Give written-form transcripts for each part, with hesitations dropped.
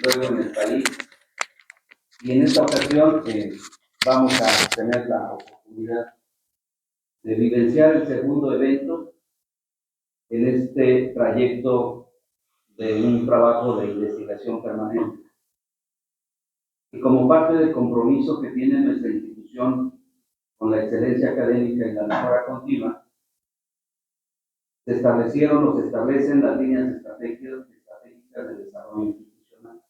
luego en el país. Y en esta ocasión vamos a tener la oportunidad de vivenciar el segundo evento en este trayecto de un trabajo de investigación permanente. Y como parte del compromiso que tiene nuestra institución con la excelencia académica y la mejora continua, se establecen las líneas estratégicas de desarrollo institucional.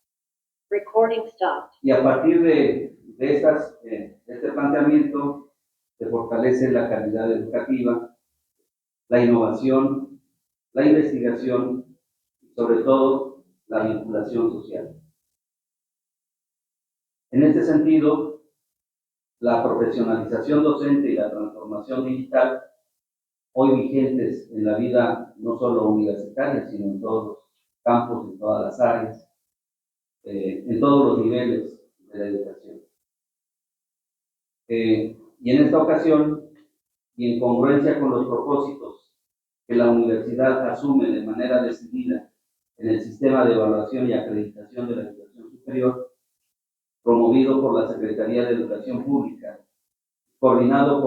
Recording stopped. Y a partir de este planteamiento se fortalece la calidad educativa, la innovación, la investigación y sobre todo la vinculación social. En este sentido, la profesionalización docente y la transformación digital, hoy vigentes en la vida no solo universitaria, sino en todos los campos, en todas las áreas, en todos los niveles de la educación. Y en esta ocasión, y en congruencia con los propósitos que la universidad asume de manera decidida en el sistema de evaluación y acreditación de la educación superior, promovido por la Secretaría de Educación Pública, coordinado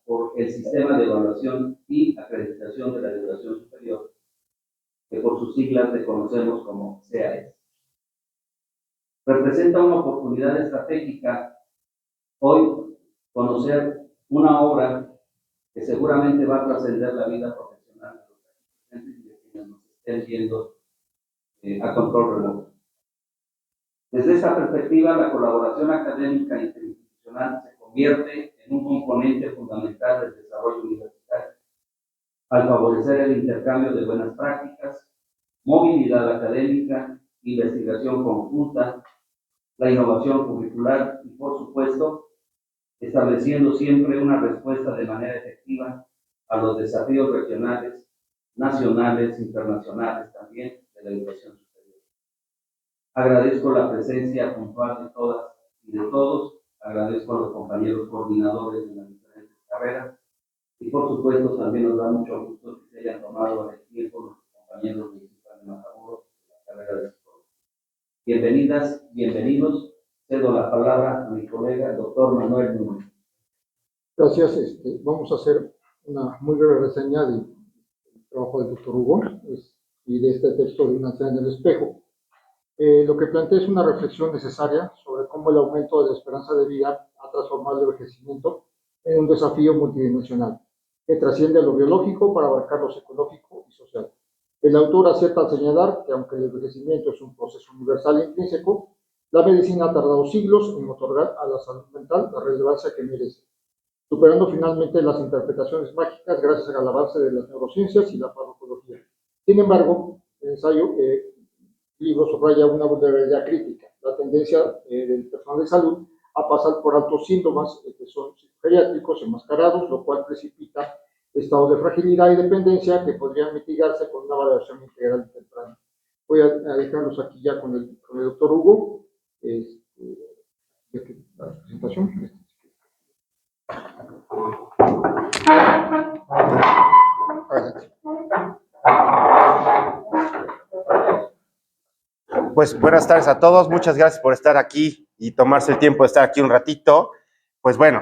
por el Sistema de Evaluación y Acreditación de la Educación Superior, que por sus siglas reconocemos como CAES. Representa una oportunidad estratégica hoy conocer una obra que seguramente va a trascender la vida profesional de los estudiantes y de quienes nos estén viendo a control remoto. Desde esta perspectiva, la colaboración académica e interinstitucional se convierte en un componente fundamental del desarrollo universitario, al favorecer el intercambio de buenas prácticas, movilidad académica, investigación conjunta, la innovación curricular y, por supuesto, estableciendo siempre una respuesta de manera efectiva a los desafíos regionales, nacionales, internacionales también de la educación superior. Agradezco la presencia puntual de todas y de todos, agradezco a los compañeros coordinadores de las diferentes carreras y por supuesto también nos da mucho gusto que se hayan tomado el tiempo los compañeros de Matamoros de la carrera de psicología. Bienvenidas, bienvenidos. Cedo la palabra a mi colega, el doctor Manuel Núñez. Gracias. Vamos a hacer una muy breve reseña del trabajo del doctor Hugo y de este texto de Una anciana en el espejo. Lo que plantea es una reflexión necesaria sobre cómo el aumento de la esperanza de vida ha transformado el envejecimiento en un desafío multidimensional que trasciende a lo biológico para abarcar lo psicológico y social. El autor acierta al señalar que aunque el envejecimiento es un proceso universal e intrínseco, la medicina ha tardado siglos en otorgar a la salud mental la relevancia que merece, superando finalmente las interpretaciones mágicas gracias al avance de las neurociencias y la farmacología. Sin embargo, el ensayo libro subraya una vulnerabilidad crítica, la tendencia del personal de salud a pasar por altos síntomas que son geriátricos enmascarados, lo cual precipita estados de fragilidad y dependencia que podrían mitigarse con una valoración integral temprana. Voy a dejarlos aquí ya con el doctor Hugo. La presentación. Pues buenas tardes a todos, muchas gracias por estar aquí y tomarse el tiempo de estar aquí un ratito. Pues bueno,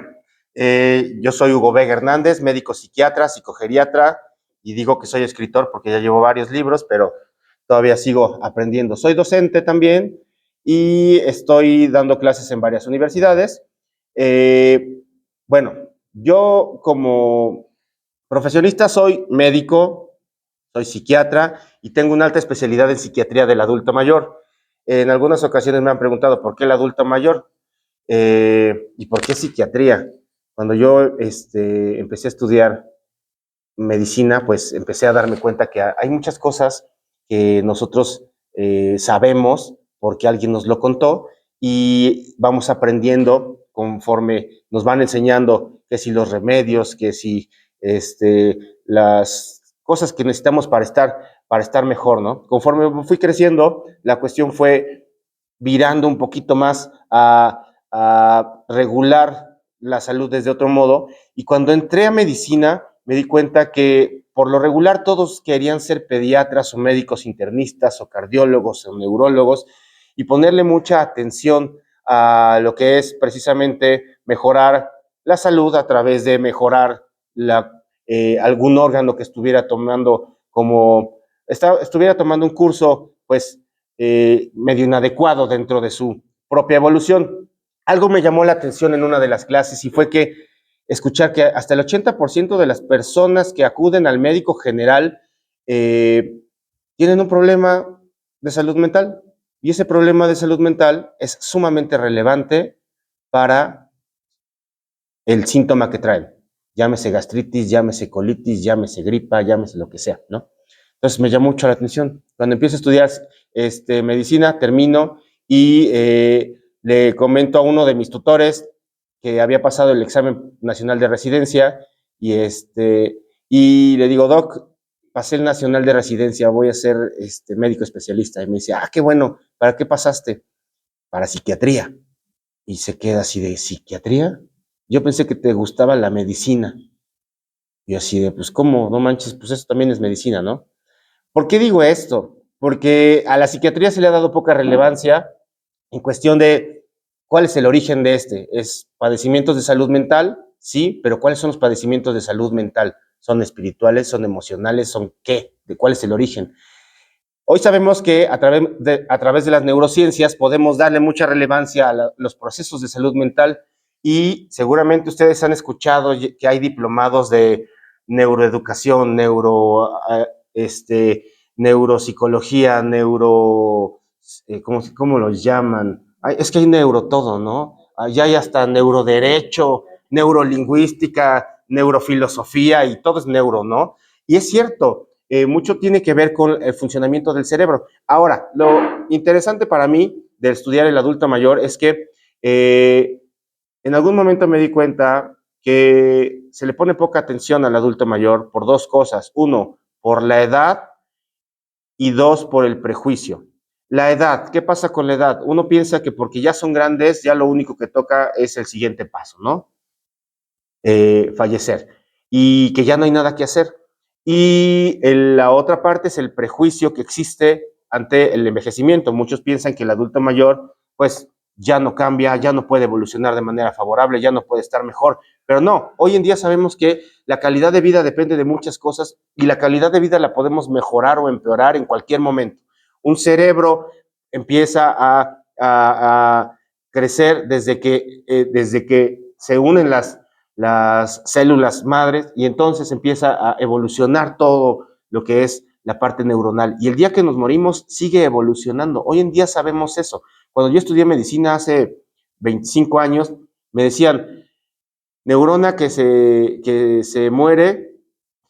yo soy Hugo Vega Hernández, médico psiquiatra, psicogeriatra, y digo que soy escritor porque ya llevo varios libros, pero todavía sigo aprendiendo. Soy docente también y estoy dando clases en varias universidades. Bueno, yo como profesionista soy médico, soy psiquiatra y tengo una alta especialidad en psiquiatría del adulto mayor. En algunas ocasiones me han preguntado por qué el adulto mayor y por qué psiquiatría. Cuando yo empecé a estudiar medicina, pues empecé a darme cuenta que hay muchas cosas que nosotros sabemos porque alguien nos lo contó y vamos aprendiendo conforme nos van enseñando que si los remedios, que si las cosas que necesitamos para estar mejor, ¿no? Conforme fui creciendo, la cuestión fue virando un poquito más a regular la salud desde otro modo, y cuando entré a medicina me di cuenta que por lo regular todos querían ser pediatras o médicos internistas o cardiólogos o neurólogos, y ponerle mucha atención a lo que es precisamente mejorar la salud a través de mejorar algún órgano que estuviera tomando estuviera tomando un curso, pues, medio inadecuado dentro de su propia evolución. Algo me llamó la atención en una de las clases y fue que escuchar que hasta el 80% de las personas que acuden al médico general tienen un problema de salud mental, y ese problema de salud mental es sumamente relevante para el síntoma que traen. Llámese gastritis, llámese colitis, llámese gripa, llámese lo que sea, ¿no? Entonces me llamó mucho la atención. Cuando empiezo a estudiar medicina, termino y le comento a uno de mis tutores que había pasado el examen nacional de residencia y le digo, Doc, pasé el nacional de residencia, voy a ser médico especialista. Y me dice, qué bueno, ¿para qué pasaste? Para psiquiatría. Y se queda así de, ¿psiquiatría? Yo pensé que te gustaba la medicina. Y así de, pues, ¿cómo? No manches, pues eso también es medicina, ¿no? ¿Por qué digo esto? Porque a la psiquiatría se le ha dado poca relevancia en cuestión de cuál es el origen de ¿Es padecimientos de salud mental? Sí, pero ¿cuáles son los padecimientos de salud mental? ¿Son espirituales? ¿Son emocionales? ¿Son qué? ¿De cuál es el origen? Hoy sabemos que a través de las neurociencias podemos darle mucha relevancia a los procesos de salud mental y seguramente ustedes han escuchado que hay diplomados de neuroeducación, neuropsicología, ¿cómo los llaman? Es que hay neuro todo, ¿no? Ya hay hasta neuroderecho, neurolingüística, neurofilosofía y todo es neuro, ¿no? Y es cierto, mucho tiene que ver con el funcionamiento del cerebro. Ahora, lo interesante para mí de estudiar el adulto mayor es que en algún momento me di cuenta que se le pone poca atención al adulto mayor por dos cosas. Uno, por la edad y dos, por el prejuicio. La edad, ¿qué pasa con la edad? Uno piensa que porque ya son grandes, ya lo único que toca es el siguiente paso, ¿no? Fallecer. Y que ya no hay nada que hacer. Y la otra parte es el prejuicio que existe ante el envejecimiento. Muchos piensan que el adulto mayor, pues, ya no cambia, ya no puede evolucionar de manera favorable, ya no puede estar mejor. Pero no, hoy en día sabemos que la calidad de vida depende de muchas cosas y la calidad de vida la podemos mejorar o empeorar en cualquier momento. Un cerebro empieza a crecer desde que se unen las células madres y entonces empieza a evolucionar todo lo que es la parte neuronal. Y el día que nos morimos sigue evolucionando. Hoy en día sabemos eso. Cuando yo estudié medicina hace 25 años, me decían, neurona que se muere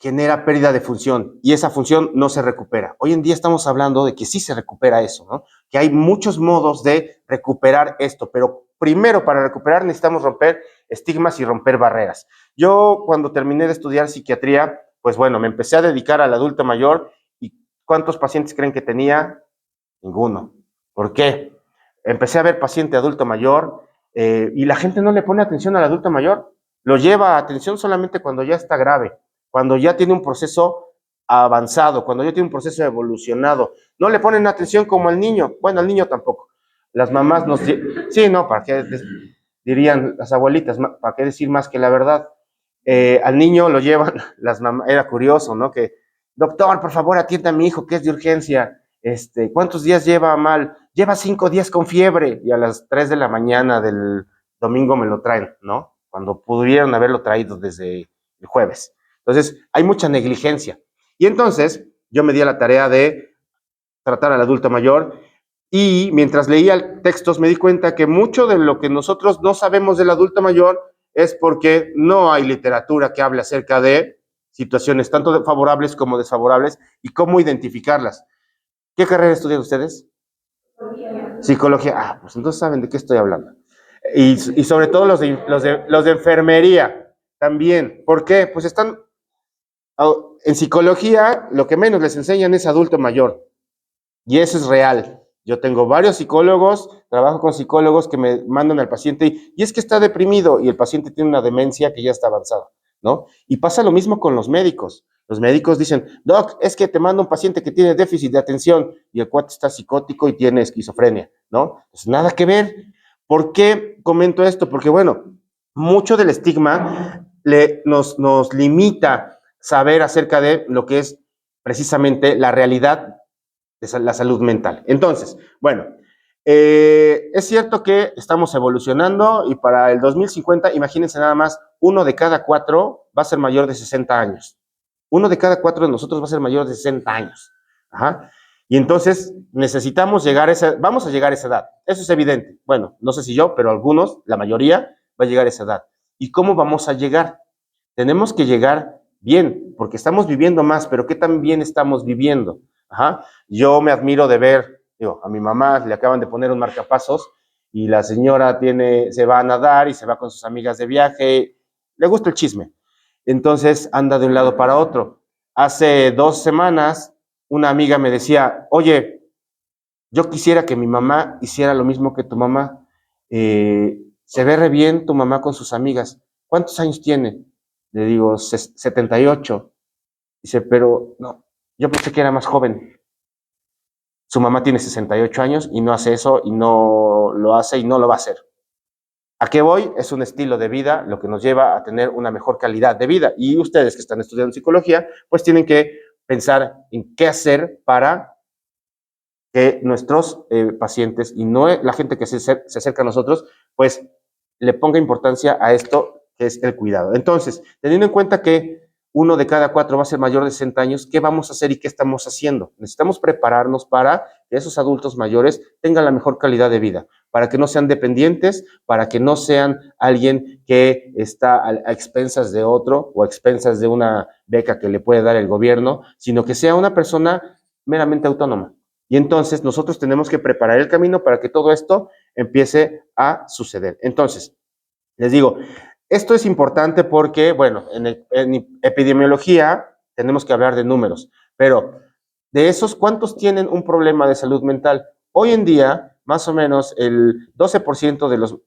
genera pérdida de función y esa función no se recupera. Hoy en día estamos hablando de que sí se recupera eso, ¿no? Que hay muchos modos de recuperar esto, pero primero para recuperar necesitamos romper estigmas y romper barreras. Yo cuando terminé de estudiar psiquiatría, pues bueno, me empecé a dedicar al adulto mayor y ¿cuántos pacientes creen que tenía? Ninguno. ¿Por qué? Empecé a ver paciente adulto mayor y la gente no le pone atención al adulto mayor, lo lleva a atención solamente cuando ya está grave, cuando ya tiene un proceso avanzado, cuando ya tiene un proceso evolucionado. No le ponen atención como al niño. Bueno, al niño tampoco. Las mamás nos... Sí, no, ¿para qué dirían las abuelitas? ¿Para qué decir más que la verdad? Al niño lo llevan las mamás. Era curioso, ¿no? Que, doctor, por favor, atienda a mi hijo que es de urgencia. ¿Cuántos días lleva mal? Lleva 5 días con fiebre. Y a las 3 de la mañana del domingo me lo traen, ¿no? Cuando pudieron haberlo traído desde el jueves. Entonces, hay mucha negligencia. Y entonces, yo me di a la tarea de tratar al adulto mayor y mientras leía textos me di cuenta que mucho de lo que nosotros no sabemos del adulto mayor es porque no hay literatura que hable acerca de situaciones tanto favorables como desfavorables y cómo identificarlas. ¿Qué carrera estudian ustedes? Psicología. Pues entonces saben de qué estoy hablando. Y sobre todo los de enfermería también. ¿Por qué? Pues están... En psicología, lo que menos les enseñan es adulto mayor. Y eso es real. Yo tengo varios psicólogos, trabajo con psicólogos que me mandan al paciente y es que está deprimido y el paciente tiene una demencia que ya está avanzada, ¿no? Y pasa lo mismo con los médicos. Los médicos dicen, doc, es que te manda un paciente que tiene déficit de atención y el cuate está psicótico y tiene esquizofrenia, ¿no? Pues nada que ver. ¿Por qué comento esto? Porque, bueno, mucho del estigma nos limita saber acerca de lo que es precisamente la realidad de la salud mental. Entonces, bueno, es cierto que estamos evolucionando y para el 2050, imagínense nada más, 1 de cada 4 va a ser mayor de 60 años. 1 de cada 4 de nosotros va a ser mayor de 60 años. Ajá. Y entonces necesitamos llegar a esa, vamos a llegar a esa edad. Eso es evidente. Bueno, no sé si yo, pero algunos, la mayoría, va a llegar a esa edad. ¿Y cómo vamos a llegar? Tenemos que llegar bien, porque estamos viviendo más, pero ¿qué tan bien estamos viviendo? Ajá. Yo me admiro de ver, digo, a mi mamá le acaban de poner un marcapasos y la señora se va a nadar y se va con sus amigas de viaje, le gusta el chisme. Entonces anda de un lado para otro. Hace 2 semanas, una amiga me decía, oye, yo quisiera que mi mamá hiciera lo mismo que tu mamá. Se ve re bien tu mamá con sus amigas. ¿Cuántos años tiene? Le digo, 78. Dice, pero no, yo pensé que era más joven. Su mamá tiene 68 años y no hace eso y no lo hace y no lo va a hacer. ¿A qué voy? Es un estilo de vida lo que nos lleva a tener una mejor calidad de vida. Y ustedes que están estudiando psicología, pues tienen que pensar en qué hacer para que nuestros pacientes y no la gente que se acerca a nosotros, pues le ponga importancia a esto que es el cuidado. Entonces, teniendo en cuenta que 1 de cada 4 va a ser mayor de 60 años, ¿qué vamos a hacer y qué estamos haciendo? Necesitamos prepararnos para que esos adultos mayores tengan la mejor calidad de vida, para que no sean dependientes, para que no sean alguien que está a expensas de otro o a expensas de una beca que le puede dar el gobierno, sino que sea una persona meramente autónoma. Y entonces nosotros tenemos que preparar el camino para que todo esto empiece a suceder. Entonces, les digo, esto es importante porque, bueno, en epidemiología tenemos que hablar de números, pero de esos, ¿cuántos tienen un problema de salud mental? Hoy en día, más o menos el 12% de los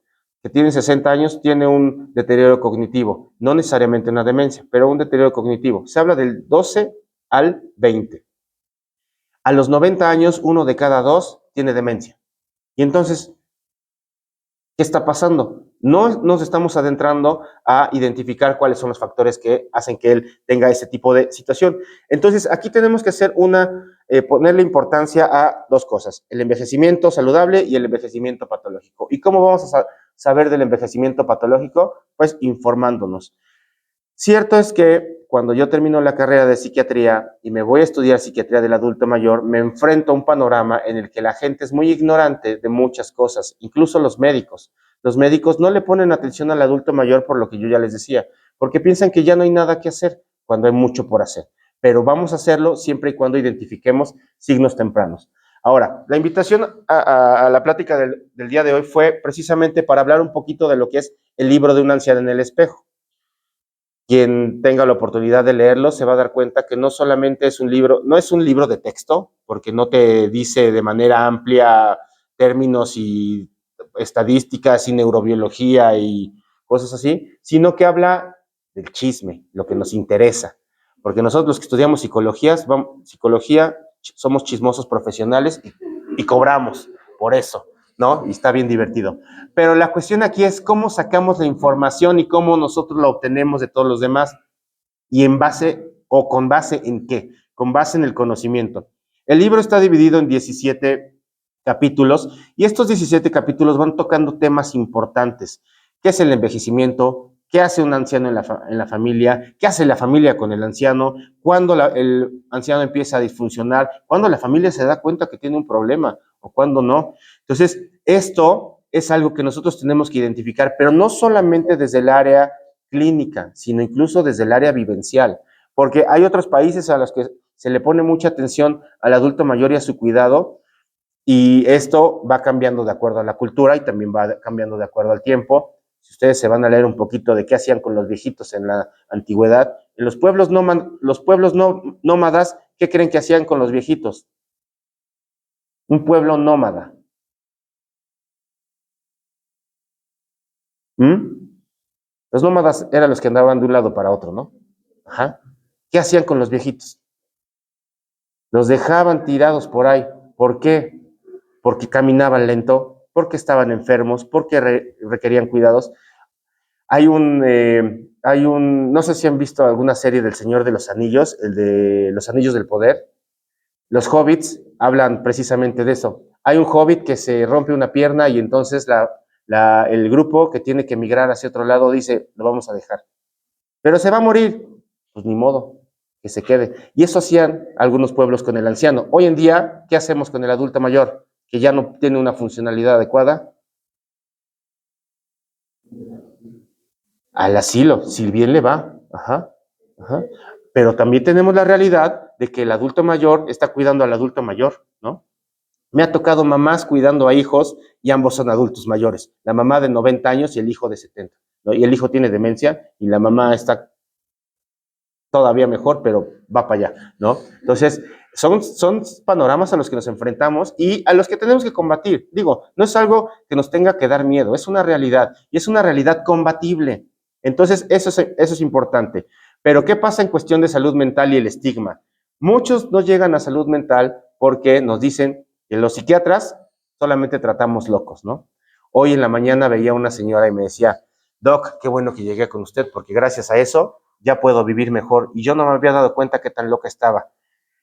que tienen 60 años tiene un deterioro cognitivo, no necesariamente una demencia, pero un deterioro cognitivo. Se habla del 12 al 20. A los 90 años, 1 de cada 2 tiene demencia. Y entonces, ¿qué está pasando? No nos estamos adentrando a identificar cuáles son los factores que hacen que él tenga ese tipo de situación. Entonces, aquí tenemos que hacer ponerle importancia a 2 cosas, el envejecimiento saludable y el envejecimiento patológico. ¿Y cómo vamos a saber del envejecimiento patológico? Pues informándonos. Cierto es que cuando yo termino la carrera de psiquiatría y me voy a estudiar psiquiatría del adulto mayor, me enfrento a un panorama en el que la gente es muy ignorante de muchas cosas, incluso los médicos. Los médicos no le ponen atención al adulto mayor por lo que yo ya les decía, porque piensan que ya no hay nada que hacer cuando hay mucho por hacer. Pero vamos a hacerlo siempre y cuando identifiquemos signos tempranos. Ahora, la invitación a la plática del día de hoy fue precisamente para hablar un poquito de lo que es el libro de un anciano en el espejo. Quien tenga la oportunidad de leerlo se va a dar cuenta que no solamente es un libro, no es un libro de texto, porque no te dice de manera amplia términos y estadísticas y neurobiología y cosas así, sino que habla del chisme, lo que nos interesa. Porque nosotros los que estudiamos psicología somos chismosos profesionales y cobramos por eso, ¿no? Y está bien divertido. Pero la cuestión aquí es cómo sacamos la información y cómo nosotros la obtenemos de todos los demás y en base o con base en qué, con base en el conocimiento. El libro está dividido en 17 capítulos y estos 17 capítulos van tocando temas importantes. ¿Qué es el envejecimiento? ¿Qué hace un anciano en la familia? ¿Qué hace la familia con el anciano? ¿Cuándo el anciano empieza a disfuncionar? ¿Cuándo la familia se da cuenta que tiene un problema o cuándo no? Entonces, esto es algo que nosotros tenemos que identificar, pero no solamente desde el área clínica, sino incluso desde el área vivencial, porque hay otros países a los que se le pone mucha atención al adulto mayor y a su cuidado, y esto va cambiando de acuerdo a la cultura y también va cambiando de acuerdo al tiempo. Si ustedes se van a leer un poquito de qué hacían con los viejitos en la antigüedad, en los pueblos nómadas, ¿qué creen que hacían con los viejitos? Un pueblo nómada. ¿Mm? Los nómadas eran los que andaban de un lado para otro, ¿no? Ajá. ¿Qué hacían con los viejitos? Los dejaban tirados por ahí. ¿Por qué? Porque caminaban lento, porque estaban enfermos, porque requerían cuidados. No sé si han visto alguna serie del Señor de los Anillos, el de los Anillos del Poder. Los hobbits hablan precisamente de eso. Hay un hobbit que se rompe una pierna y entonces el grupo que tiene que emigrar hacia otro lado dice, lo vamos a dejar. Pero se va a morir. Pues ni modo, que se quede. Y eso hacían algunos pueblos con el anciano. Hoy en día, ¿qué hacemos con el adulto mayor? Que ya no tiene una funcionalidad adecuada. Al asilo, si bien le va. Ajá, ajá. Pero también tenemos la realidad de que el adulto mayor está cuidando al adulto mayor, ¿no? Me ha tocado mamás cuidando a hijos y ambos son adultos mayores. La mamá de 90 años y el hijo de 70, ¿no? Y el hijo tiene demencia y la mamá está todavía mejor, pero va para allá, ¿no? Entonces, son panoramas a los que nos enfrentamos y a los que tenemos que combatir. Digo, no es algo que nos tenga que dar miedo, es una realidad y es una realidad combatible. Entonces, eso es importante. Pero, ¿qué pasa en cuestión de salud mental y el estigma? Muchos no llegan a salud mental porque nos dicen que los psiquiatras solamente tratamos locos, ¿no? Hoy en la mañana veía a una señora y me decía, Doc, qué bueno que llegué con usted porque gracias a eso ya puedo vivir mejor. Y yo no me había dado cuenta qué tan loca estaba.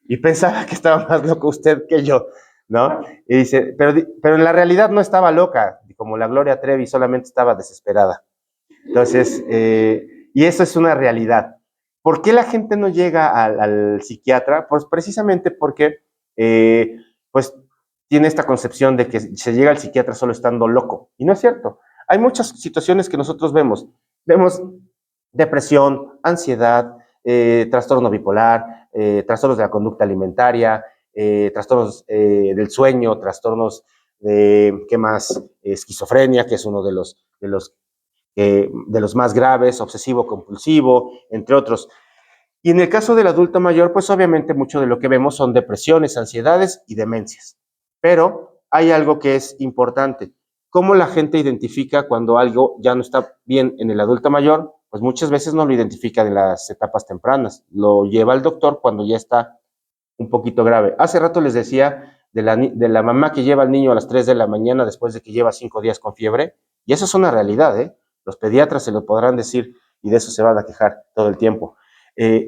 Y pensaba que estaba más loco usted que yo, ¿no? Y dice, pero en la realidad no estaba loca, como la Gloria Trevi, solamente estaba desesperada. Entonces, y eso es una realidad. ¿Por qué la gente no llega al psiquiatra? Pues precisamente porque, pues, tiene esta concepción de que se llega al psiquiatra solo estando loco. Y no es cierto. Hay muchas situaciones que nosotros vemos. Vemos depresión, ansiedad, trastorno bipolar, trastornos de la conducta alimentaria, trastornos del sueño, trastornos de, ¿qué más? Esquizofrenia, que es uno de los más graves, obsesivo-compulsivo, entre otros. Y en el caso del adulto mayor, pues obviamente mucho de lo que vemos son depresiones, ansiedades y demencias. Pero hay algo que es importante. ¿Cómo la gente identifica cuando algo ya no está bien en el adulto mayor? Pues muchas veces no lo identifica en las etapas tempranas. Lo lleva al doctor cuando ya está un poquito grave. Hace rato les decía de la mamá que lleva al niño a las 3 de la mañana después de que lleva 5 días con fiebre. Y eso es una realidad, ¿eh? Los pediatras se lo podrán decir y de eso se van a quejar todo el tiempo.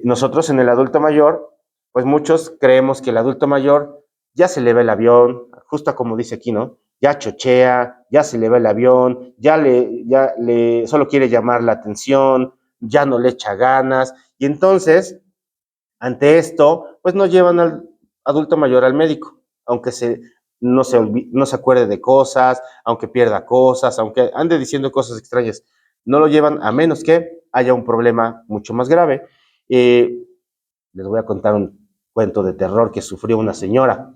Nosotros en el adulto mayor, pues muchos creemos que el adulto mayor ya se le va el avión, justo como dice aquí, ¿no? Ya chochea, ya se le va el avión, solo quiere llamar la atención, ya no le echa ganas. Y entonces, ante esto, pues no llevan al adulto mayor al médico, aunque no se acuerde de cosas, aunque pierda cosas, aunque ande diciendo cosas extrañas. No lo llevan a menos que haya un problema mucho más grave. Les voy a contar un cuento de terror que sufrió una señora.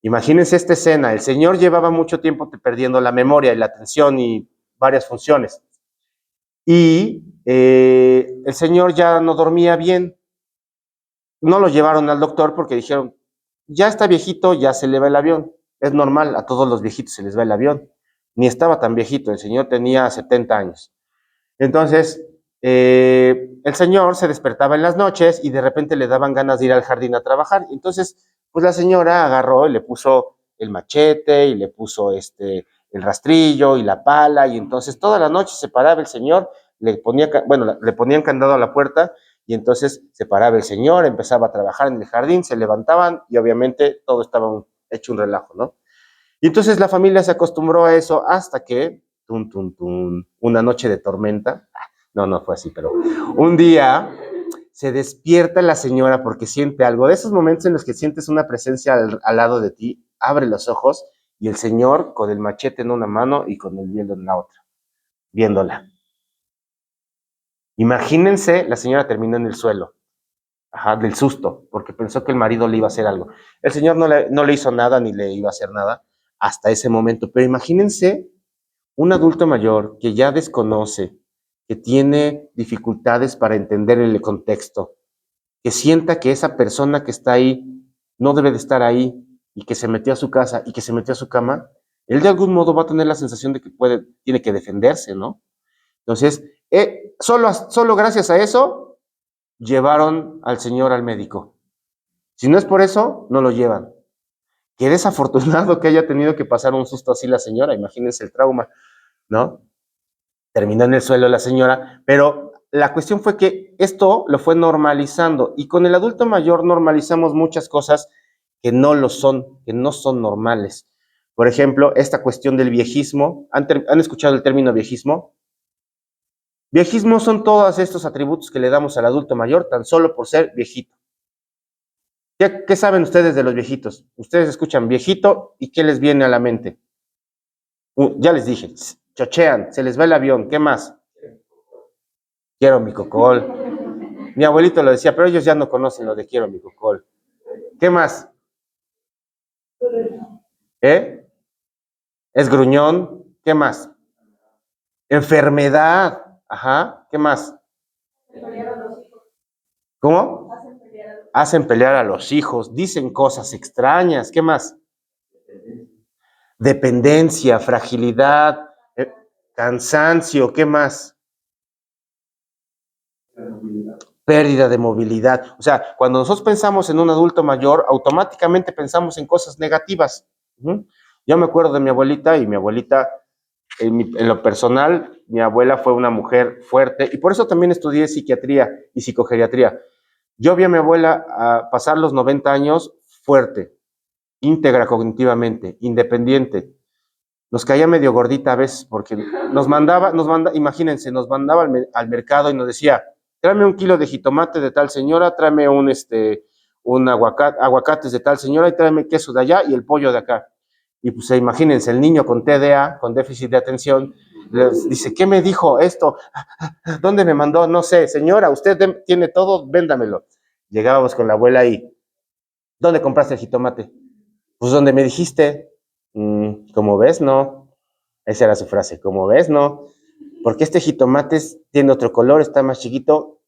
Imagínense esta escena. El señor llevaba mucho tiempo perdiendo la memoria y la atención y varias funciones. Y el señor ya no dormía bien. No lo llevaron al doctor porque dijeron, ya está viejito, ya se le va el avión. Es normal, a todos los viejitos se les va el avión. Ni estaba tan viejito, el señor tenía 70 años. Entonces, el señor se despertaba en las noches y de repente le daban ganas de ir al jardín a trabajar. Entonces, pues la señora agarró y le puso el machete y le puso el rastrillo y la pala y entonces toda la noche se paraba el señor, le ponían candado a la puerta y entonces se paraba el señor, empezaba a trabajar en el jardín, se levantaban y obviamente todo estaba hecho un relajo, ¿no? Y entonces la familia se acostumbró a eso hasta que, una noche de tormenta, no fue así, pero un día se despierta la señora porque siente algo, de esos momentos en los que sientes una presencia al lado de ti, abre los ojos y el señor con el machete en una mano y con el hielo en la otra, viéndola. Imagínense, la señora terminó en el suelo, del susto, porque pensó que el marido le iba a hacer algo. El señor no le hizo nada ni le iba a hacer nada hasta ese momento, pero imagínense un adulto mayor que ya desconoce, que tiene dificultades para entender el contexto, que sienta que esa persona que está ahí no debe de estar ahí y que se metió a su casa y que se metió a su cama, él de algún modo va a tener la sensación de que tiene que defenderse, ¿no? Entonces, solo gracias a eso llevaron al señor al médico. Si no es por eso, no lo llevan. Qué desafortunado que haya tenido que pasar un susto así la señora, imagínense el trauma, ¿no? Terminó en el suelo la señora, pero la cuestión fue que esto lo fue normalizando y con el adulto mayor normalizamos muchas cosas que no lo son, que no son normales. Por ejemplo, esta cuestión del viejismo. ¿Han escuchado el término viejismo? Viejismo son todos estos atributos que le damos al adulto mayor tan solo por ser viejito. ¿Qué saben ustedes de los viejitos? Ustedes escuchan viejito y ¿qué les viene a la mente? Ya les dije, chochean, se les va el avión, ¿qué más? Quiero mi cocol. Mi abuelito lo decía, pero ellos ya no conocen lo de quiero mi cocol. ¿Qué más? ¿Eh? Es gruñón. ¿Qué más? Enfermedad. Ajá. ¿Qué más? ¿Cómo? Hacen pelear a los hijos. Dicen cosas extrañas. ¿Qué más? Dependencia, fragilidad, cansancio. ¿Qué más? Pérdida de movilidad. O sea, cuando nosotros pensamos en un adulto mayor, automáticamente pensamos en cosas negativas. Yo me acuerdo de mi abuelita y mi abuelita, en lo personal, mi abuela fue una mujer fuerte y por eso también estudié psiquiatría y psicogeriatría. Yo vi a mi abuela pasar los 90 años fuerte, íntegra cognitivamente, independiente. Nos caía medio gordita a veces porque imagínense, nos mandaba al mercado y nos decía, tráeme 1 kilo de jitomate de tal señora, tráeme un aguacates de tal señora y tráeme queso de allá y el pollo de acá. Y pues imagínense, el niño con TDA, con déficit de atención, les dice, ¿qué me dijo esto? ¿Dónde me mandó? No sé, señora, usted tiene todo, véndamelo. Llegábamos con la abuela y, ¿dónde compraste el jitomate? Pues donde me dijiste. Como ves, no. Esa era su frase, como ves, no. Porque este jitomate tiene otro color, está más chiquito.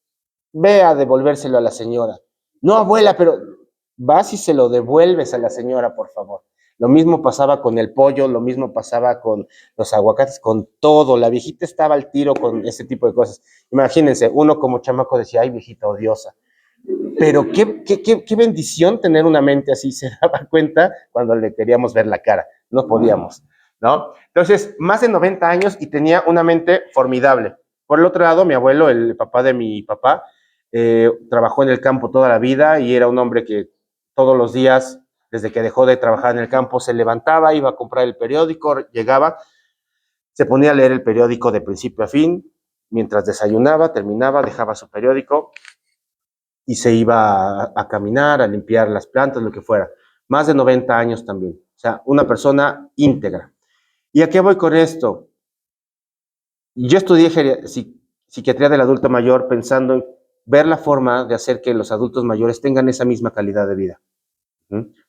Ve a devolvérselo a la señora. No, abuela, pero vas y se lo devuelves a la señora, por favor. Lo mismo pasaba con el pollo, lo mismo pasaba con los aguacates, con todo. La viejita estaba al tiro con ese tipo de cosas. Imagínense, uno como chamaco decía, ay, viejita odiosa. Pero qué bendición tener una mente así, se daba cuenta cuando le queríamos ver la cara, no podíamos, ¿no? Entonces, más de 90 años y tenía una mente formidable. Por el otro lado, mi abuelo, el papá de mi papá, trabajó en el campo toda la vida y era un hombre que todos los días, desde que dejó de trabajar en el campo, se levantaba, iba a comprar el periódico, llegaba, se ponía a leer el periódico de principio a fin, mientras desayunaba, terminaba, dejaba su periódico y se iba a caminar, a limpiar las plantas, lo que fuera. Más de 90 años también. O sea, una persona íntegra. ¿Y a qué voy con esto? Yo estudié psiquiatría del adulto mayor pensando en ver la forma de hacer que los adultos mayores tengan esa misma calidad de vida.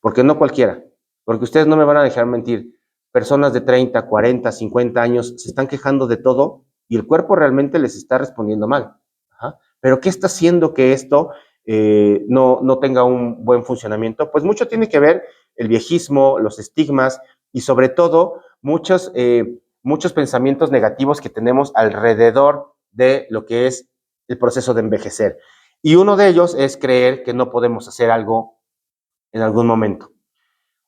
Porque no cualquiera. Porque ustedes no me van a dejar mentir. Personas de 30, 40, 50 años se están quejando de todo y el cuerpo realmente les está respondiendo mal. Ajá. Pero ¿qué está haciendo que esto no tenga un buen funcionamiento? Pues mucho tiene que ver el viejismo, los estigmas y sobre todo muchos pensamientos negativos que tenemos alrededor de lo que es el proceso de envejecer. Y uno de ellos es creer que no podemos hacer algo en algún momento.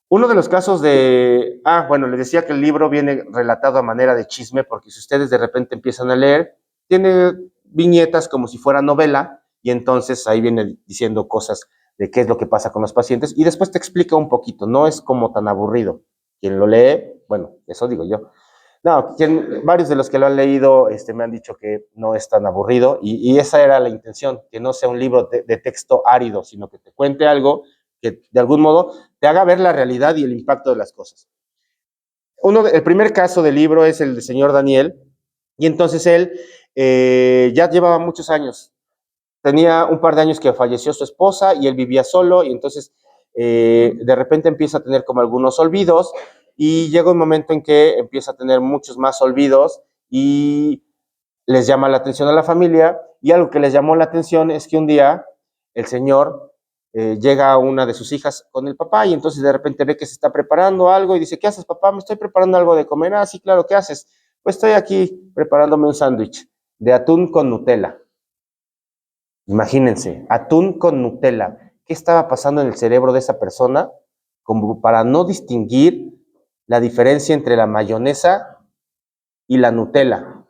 Uno de los casos bueno, les decía que el libro viene relatado a manera de chisme, porque si ustedes de repente empiezan a leer, tiene viñetas como si fuera novela, y entonces ahí viene diciendo cosas de qué es lo que pasa con los pacientes, y después te explica un poquito, no es como tan aburrido. Quien lo lee, bueno, eso digo yo. No, varios de los que lo han leído me han dicho que no es tan aburrido, y esa era la intención, que no sea un libro de texto árido, sino que te cuente algo que de algún modo te haga ver la realidad y el impacto de las cosas. El primer caso del libro es el del señor Daniel, y entonces él ya llevaba muchos años. Tenía un par de años que falleció su esposa y él vivía solo, y entonces de repente empieza a tener como algunos olvidos, y llega un momento en que empieza a tener muchos más olvidos y les llama la atención a la familia, y algo que les llamó la atención es que un día el señor llega a una de sus hijas con el papá y entonces de repente ve que se está preparando algo y dice, ¿qué haces, papá? Me estoy preparando algo de comer. Ah, sí, claro, ¿qué haces? Pues estoy aquí preparándome un sándwich de atún con Nutella. Imagínense, atún con Nutella. ¿Qué estaba pasando en el cerebro de esa persona como para no distinguir la diferencia entre la mayonesa y la Nutella?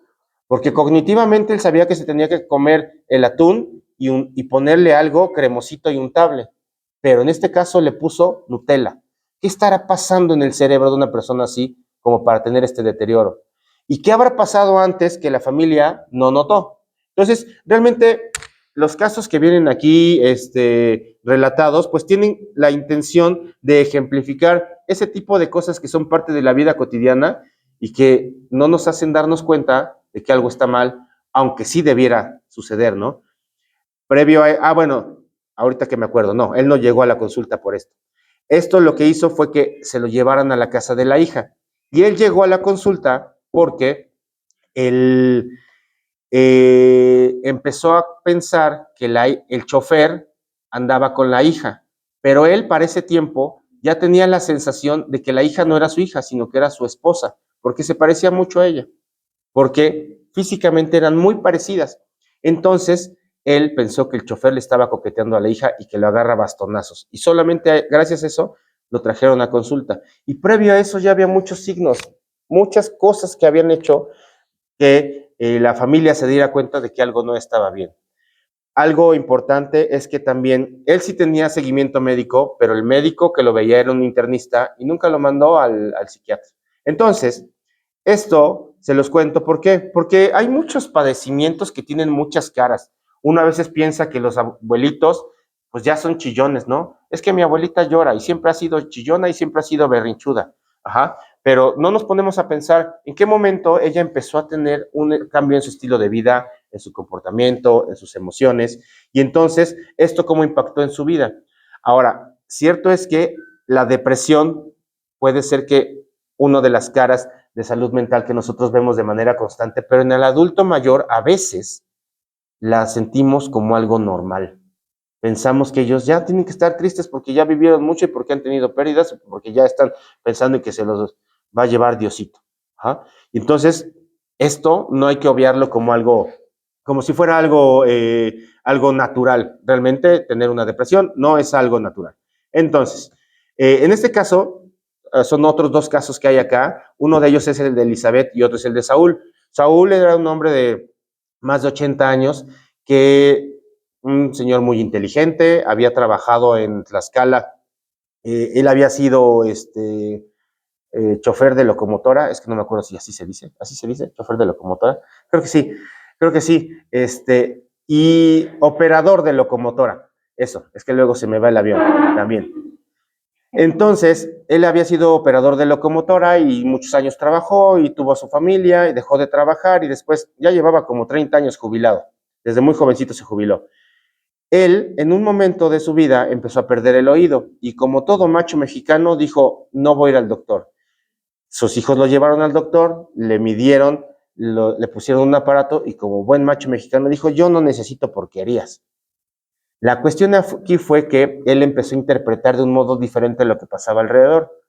Porque cognitivamente él sabía que se tenía que comer el atún y ponerle algo cremosito y untable, pero en este caso le puso Nutella. ¿Qué estará pasando en el cerebro de una persona así como para tener este deterioro? ¿Y qué habrá pasado antes que la familia no notó? Entonces, realmente los casos que vienen aquí relatados, pues tienen la intención de ejemplificar ese tipo de cosas que son parte de la vida cotidiana y que no nos hacen darnos cuenta de que algo está mal, aunque sí debiera suceder, ¿no? Previo a, bueno, ahorita que me acuerdo, no, él no llegó a la consulta por esto. Esto lo que hizo fue que se lo llevaran a la casa de la hija. Y él llegó a la consulta porque él empezó a pensar que el chofer andaba con la hija, pero él para ese tiempo ya tenía la sensación de que la hija no era su hija, sino que era su esposa, porque se parecía mucho a ella, porque físicamente eran muy parecidas. Entonces, él pensó que el chofer le estaba coqueteando a la hija y que lo agarra bastonazos. Y solamente gracias a eso lo trajeron a consulta. Y previo a eso ya había muchos signos, muchas cosas que habían hecho que la familia se diera cuenta de que algo no estaba bien. Algo importante es que también él sí tenía seguimiento médico, pero el médico que lo veía era un internista y nunca lo mandó al psiquiatra. Entonces, esto se los cuento, ¿por qué? Porque hay muchos padecimientos que tienen muchas caras. Uno a veces piensa que los abuelitos, pues ya son chillones, ¿no? Es que mi abuelita llora y siempre ha sido chillona y siempre ha sido berrinchuda. Ajá. Pero no nos ponemos a pensar en qué momento ella empezó a tener un cambio en su estilo de vida, en su comportamiento, en sus emociones, y entonces esto cómo impactó en su vida. Ahora, cierto es que la depresión puede ser que una de las caras de salud mental que nosotros vemos de manera constante, pero en el adulto mayor a veces la sentimos como algo normal. Pensamos que ellos ya tienen que estar tristes porque ya vivieron mucho y porque han tenido pérdidas, porque ya están pensando en que se los va a llevar Diosito. ¿Ah? Entonces, esto no hay que obviarlo como algo, como si fuera algo natural. Realmente tener una depresión no es algo natural. Entonces, en este caso, son otros dos casos que hay acá. Uno de ellos es el de Elizabeth y otro es el de Saúl. Saúl era un hombre de más de 80 años que un señor muy inteligente, había trabajado en Tlaxcala, él había sido chofer de locomotora, es que no me acuerdo si así se dice, chofer de locomotora, creo que sí, y operador de locomotora, eso, es que luego se me va el avión también. Entonces, él había sido operador de locomotora y muchos años trabajó y tuvo a su familia y dejó de trabajar y después ya llevaba como 30 años jubilado, desde muy jovencito se jubiló. Él, en un momento de su vida, empezó a perder el oído y como todo macho mexicano dijo, no voy a ir al doctor. Sus hijos lo llevaron al doctor, le midieron, le pusieron un aparato y como buen macho mexicano dijo, yo no necesito porquerías. La cuestión aquí fue que él empezó a interpretar de un modo diferente lo que pasaba alrededor.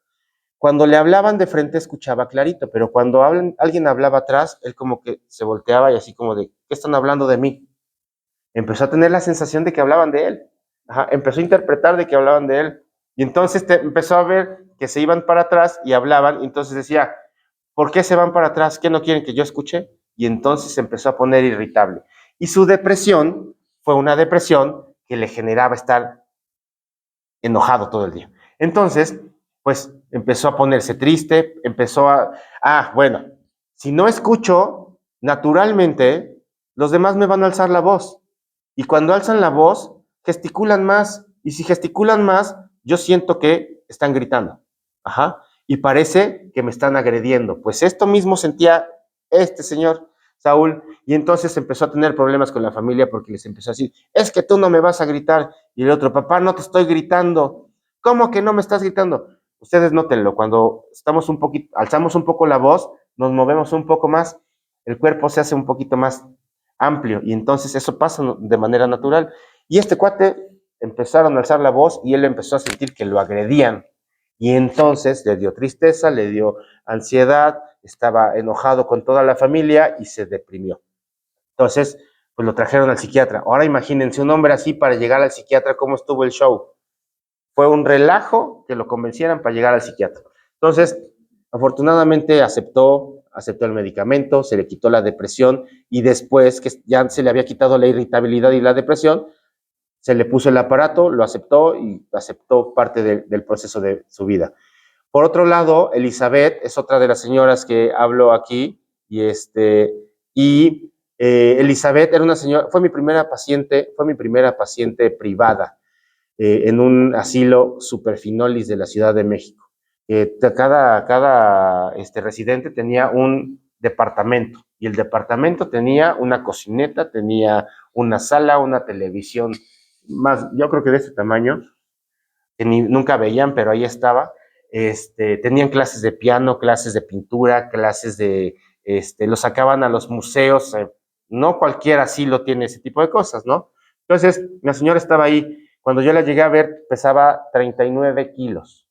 Cuando le hablaban de frente escuchaba clarito, pero cuando alguien hablaba atrás, él como que se volteaba y así como de, ¿qué están hablando de mí? Empezó a tener la sensación de que hablaban de él. Ajá, empezó a interpretar de que hablaban de él. Y entonces empezó a ver que se iban para atrás y hablaban, y entonces decía, ¿por qué se van para atrás? ¿Qué no quieren que yo escuche? Y entonces se empezó a poner irritable. Y su depresión fue una depresión que le generaba estar enojado todo el día. Entonces, pues empezó a ponerse triste, bueno, si no escucho, naturalmente, los demás me van a alzar la voz. Y cuando alzan la voz, gesticulan más. Y si gesticulan más, yo siento que están gritando. Ajá. Y parece que me están agrediendo. Pues esto mismo sentía este señor, Saúl. Y entonces empezó a tener problemas con la familia porque les empezó a decir, es que tú no me vas a gritar. Y el otro, papá, no te estoy gritando. ¿Cómo que no me estás gritando? Ustedes nótenlo, cuando estamos un poquito, alzamos un poco la voz, nos movemos un poco más, el cuerpo se hace un poquito más amplio y entonces eso pasa de manera natural. Y este cuate empezaron a alzar la voz y él empezó a sentir que lo agredían y entonces le dio tristeza, le dio ansiedad, estaba enojado con toda la familia y se deprimió. Entonces, pues lo trajeron al psiquiatra. Ahora imagínense un hombre así para llegar al psiquiatra, ¿cómo estuvo el show? Fue un relajo que lo convencieran para llegar al psiquiatra. Entonces, afortunadamente aceptó el medicamento, se le quitó la depresión y después que ya se le había quitado la irritabilidad y la depresión, se le puso el aparato, lo aceptó y aceptó parte del proceso de su vida. Por otro lado, Elizabeth es otra de las señoras que hablo aquí y Elizabeth era una señora, fue mi primera paciente privada en un asilo Superfinolis de la Ciudad de México. Cada residente tenía un departamento y el departamento tenía una cocineta, tenía una sala, una televisión, más, yo creo que de este tamaño, que nunca veían, pero ahí estaba. Tenían clases de piano, clases de pintura, clases de, los sacaban a los museos, no cualquier asilo tiene ese tipo de cosas, ¿no? Entonces, la señora estaba ahí, cuando yo la llegué a ver, pesaba 39 kilos.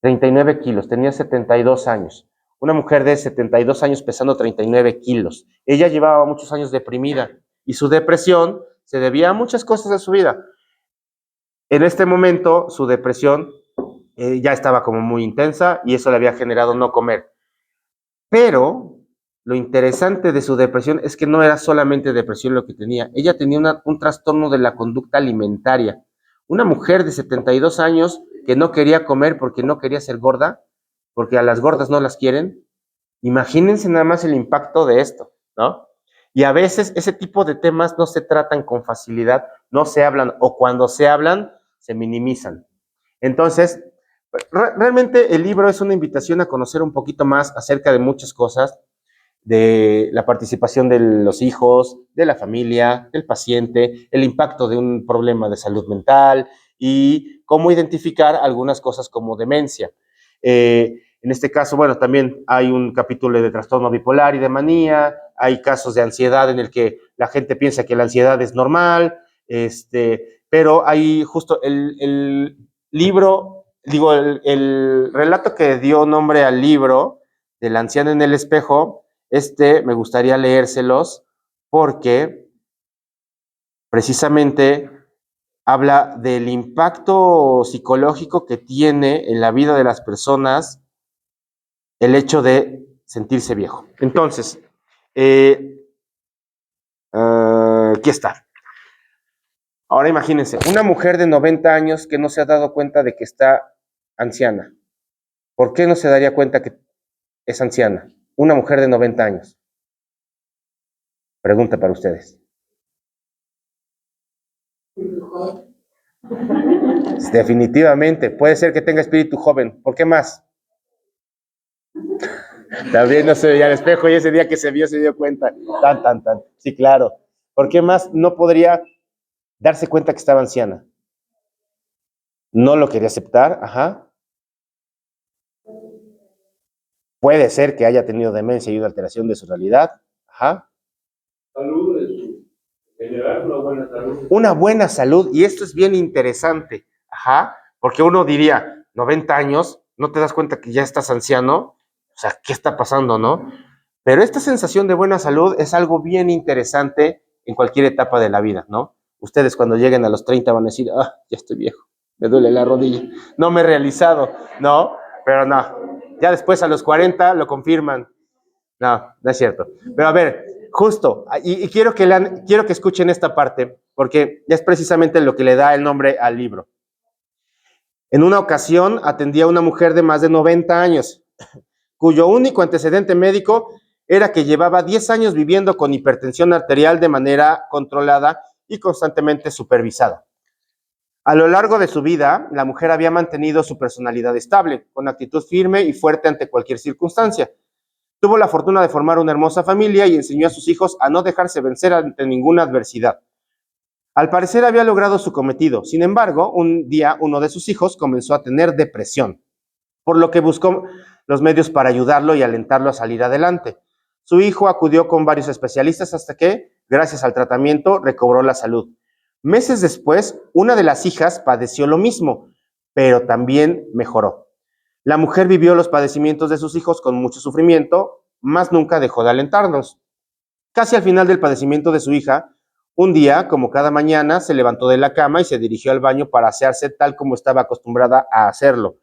39 kilos, tenía 72 años. Una mujer de 72 años pesando 39 kilos. Ella llevaba muchos años deprimida y su depresión se debía a muchas cosas de su vida. En este momento, su depresión ya estaba como muy intensa y eso le había generado no comer. Pero lo interesante de su depresión es que no era solamente depresión lo que tenía. Ella tenía un trastorno de la conducta alimentaria. Una mujer de 72 años que no quería comer porque no quería ser gorda, porque a las gordas no las quieren. Imagínense nada más el impacto de esto, ¿no? Y a veces ese tipo de temas no se tratan con facilidad, no se hablan, o cuando se hablan, se minimizan. Entonces, realmente el libro es una invitación a conocer un poquito más acerca de muchas cosas, de la participación de los hijos, de la familia, del paciente, el impacto de un problema de salud mental y cómo identificar algunas cosas como demencia. En este caso, bueno, también hay un capítulo de trastorno bipolar y de manía, hay casos de ansiedad en el que la gente piensa que la ansiedad es normal, pero hay justo el libro, digo, el relato que dio nombre al libro de la anciana en el espejo, me gustaría leérselos porque precisamente habla del impacto psicológico que tiene en la vida de las personas el hecho de sentirse viejo. Entonces, aquí está. Ahora imagínense, una mujer de 90 años que no se ha dado cuenta de que está anciana. ¿Por qué no se daría cuenta que es anciana? Una mujer de 90 años. Pregunta para ustedes. Definitivamente, puede ser que tenga espíritu joven. ¿Por qué más? También no se veía al espejo y ese día que se dio cuenta. Tan. Sí, claro. ¿Por qué más no podría darse cuenta que estaba anciana? No lo quería aceptar, ajá. Puede ser que haya tenido demencia y una alteración de su realidad, ajá. Salud, generar una buena salud. Una buena salud, y esto es bien interesante, ajá, porque uno diría, 90 años, no te das cuenta que ya estás anciano, o sea, ¿qué está pasando, no? Pero esta sensación de buena salud es algo bien interesante en cualquier etapa de la vida, ¿no? Ustedes cuando lleguen a los 30 van a decir, ya estoy viejo, me duele la rodilla, no me he realizado, ¿no? Pero no, ya después a los 40 lo confirman. No es cierto. Pero a ver, justo, y quiero que escuchen esta parte, porque es precisamente lo que le da el nombre al libro. En una ocasión atendía a una mujer de más de 90 años, cuyo único antecedente médico era que llevaba 10 años viviendo con hipertensión arterial de manera controlada y constantemente supervisada. A lo largo de su vida, la mujer había mantenido su personalidad estable, con actitud firme y fuerte ante cualquier circunstancia. Tuvo la fortuna de formar una hermosa familia y enseñó a sus hijos a no dejarse vencer ante ninguna adversidad. Al parecer había logrado su cometido. Sin embargo, un día uno de sus hijos comenzó a tener depresión, por lo que buscó los medios para ayudarlo y alentarlo a salir adelante. Su hijo acudió con varios especialistas hasta que, gracias al tratamiento, recobró la salud. Meses después, una de las hijas padeció lo mismo, pero también mejoró. La mujer vivió los padecimientos de sus hijos con mucho sufrimiento, mas nunca dejó de alentarlos. Casi al final del padecimiento de su hija, un día, como cada mañana, se levantó de la cama y se dirigió al baño para asearse tal como estaba acostumbrada a hacerlo.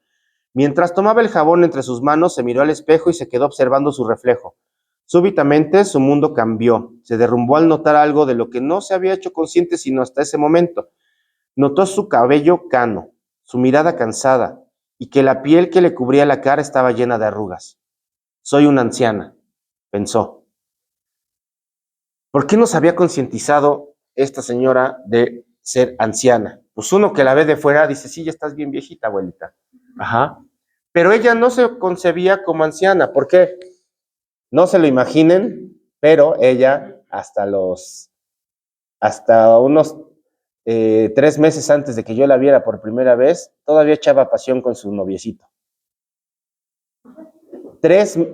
Mientras tomaba el jabón entre sus manos, se miró al espejo y se quedó observando su reflejo. Súbitamente, su mundo cambió. Se derrumbó al notar algo de lo que no se había hecho consciente sino hasta ese momento. Notó su cabello cano, su mirada cansada, y que la piel que le cubría la cara estaba llena de arrugas. Soy una anciana, pensó. ¿Por qué nos había concientizado esta señora de ser anciana? Pues uno que la ve de fuera dice, sí, ya estás bien viejita, abuelita. Ajá. Pero ella no se concebía como anciana. ¿Por qué? No se lo imaginen, pero ella hasta unos 3 meses antes de que yo la viera por primera vez, todavía echaba pasión con su noviecito.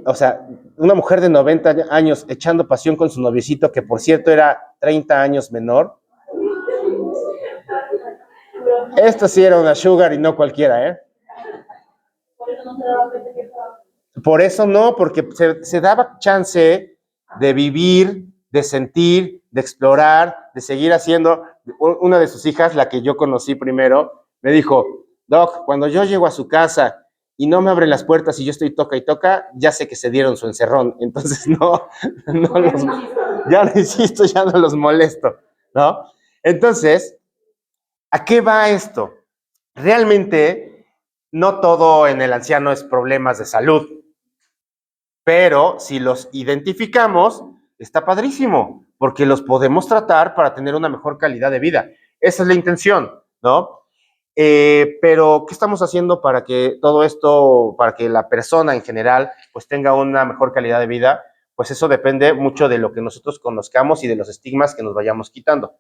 O sea, una mujer de 90 años echando pasión con su noviecito, que por cierto era 30 años menor. Esto sí era una sugar y no cualquiera, ¿eh? Por eso no, porque se daba chance de vivir, de sentir, de explorar, de seguir haciendo. Una de sus hijas, la que yo conocí primero, me dijo, Doc, cuando yo llego a su casa y no me abren las puertas y yo estoy toca y toca, ya sé que se dieron su encerrón. Entonces ya no insisto, ya no los molesto, ¿no? Entonces, ¿a qué va esto? Realmente, no todo en el anciano es problemas de salud, pero si los identificamos, está padrísimo, porque los podemos tratar para tener una mejor calidad de vida. Esa es la intención, ¿no? Pero, ¿qué estamos haciendo para que todo esto, para que la persona en general, pues tenga una mejor calidad de vida? Pues eso depende mucho de lo que nosotros conozcamos y de los estigmas que nos vayamos quitando.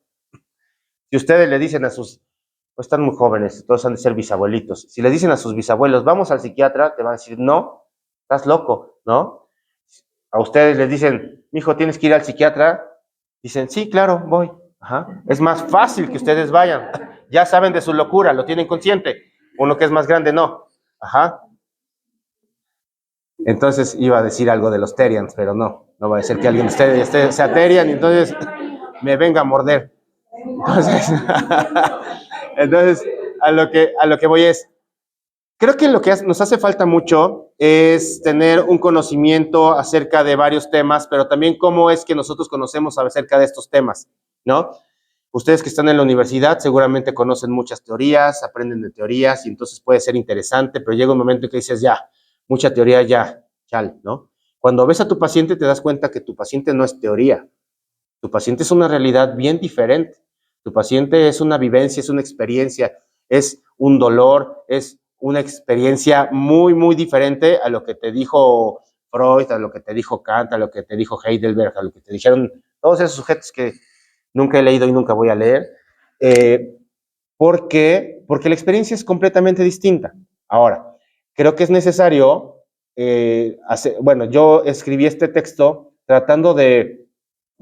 Si ustedes le dicen a sus, pues están muy jóvenes, todos han de ser bisabuelitos, si le dicen a sus bisabuelos, vamos al psiquiatra, te van a decir, no, estás loco, ¿no? A ustedes les dicen, mijo, tienes que ir al psiquiatra, dicen, sí, claro, voy. Ajá. Es más fácil que ustedes vayan. Ya saben de su locura, lo tienen consciente. Uno que es más grande, no. Ajá. Entonces iba a decir algo de los Terians, pero no va a ser que alguien de ustedes sea Terian y entonces me venga a morder. Entonces a lo que voy es, creo que lo que nos hace falta mucho es tener un conocimiento acerca de varios temas, pero también cómo es que nosotros conocemos acerca de estos temas, ¿no? Ustedes que están en la universidad seguramente conocen muchas teorías, aprenden de teorías y entonces puede ser interesante, pero llega un momento en que dices, ya, mucha teoría ya, chal, ¿no? Cuando ves a tu paciente te das cuenta que tu paciente no es teoría, tu paciente es una realidad bien diferente. Tu paciente es una vivencia, es una experiencia, es un dolor, es una experiencia muy, muy diferente a lo que te dijo Freud, a lo que te dijo Kant, a lo que te dijo Heidelberg, a lo que te dijeron todos esos sujetos que nunca he leído y nunca voy a leer. ¿Por qué? Porque la experiencia es completamente distinta. Ahora, creo que es necesario bueno, yo escribí este texto tratando de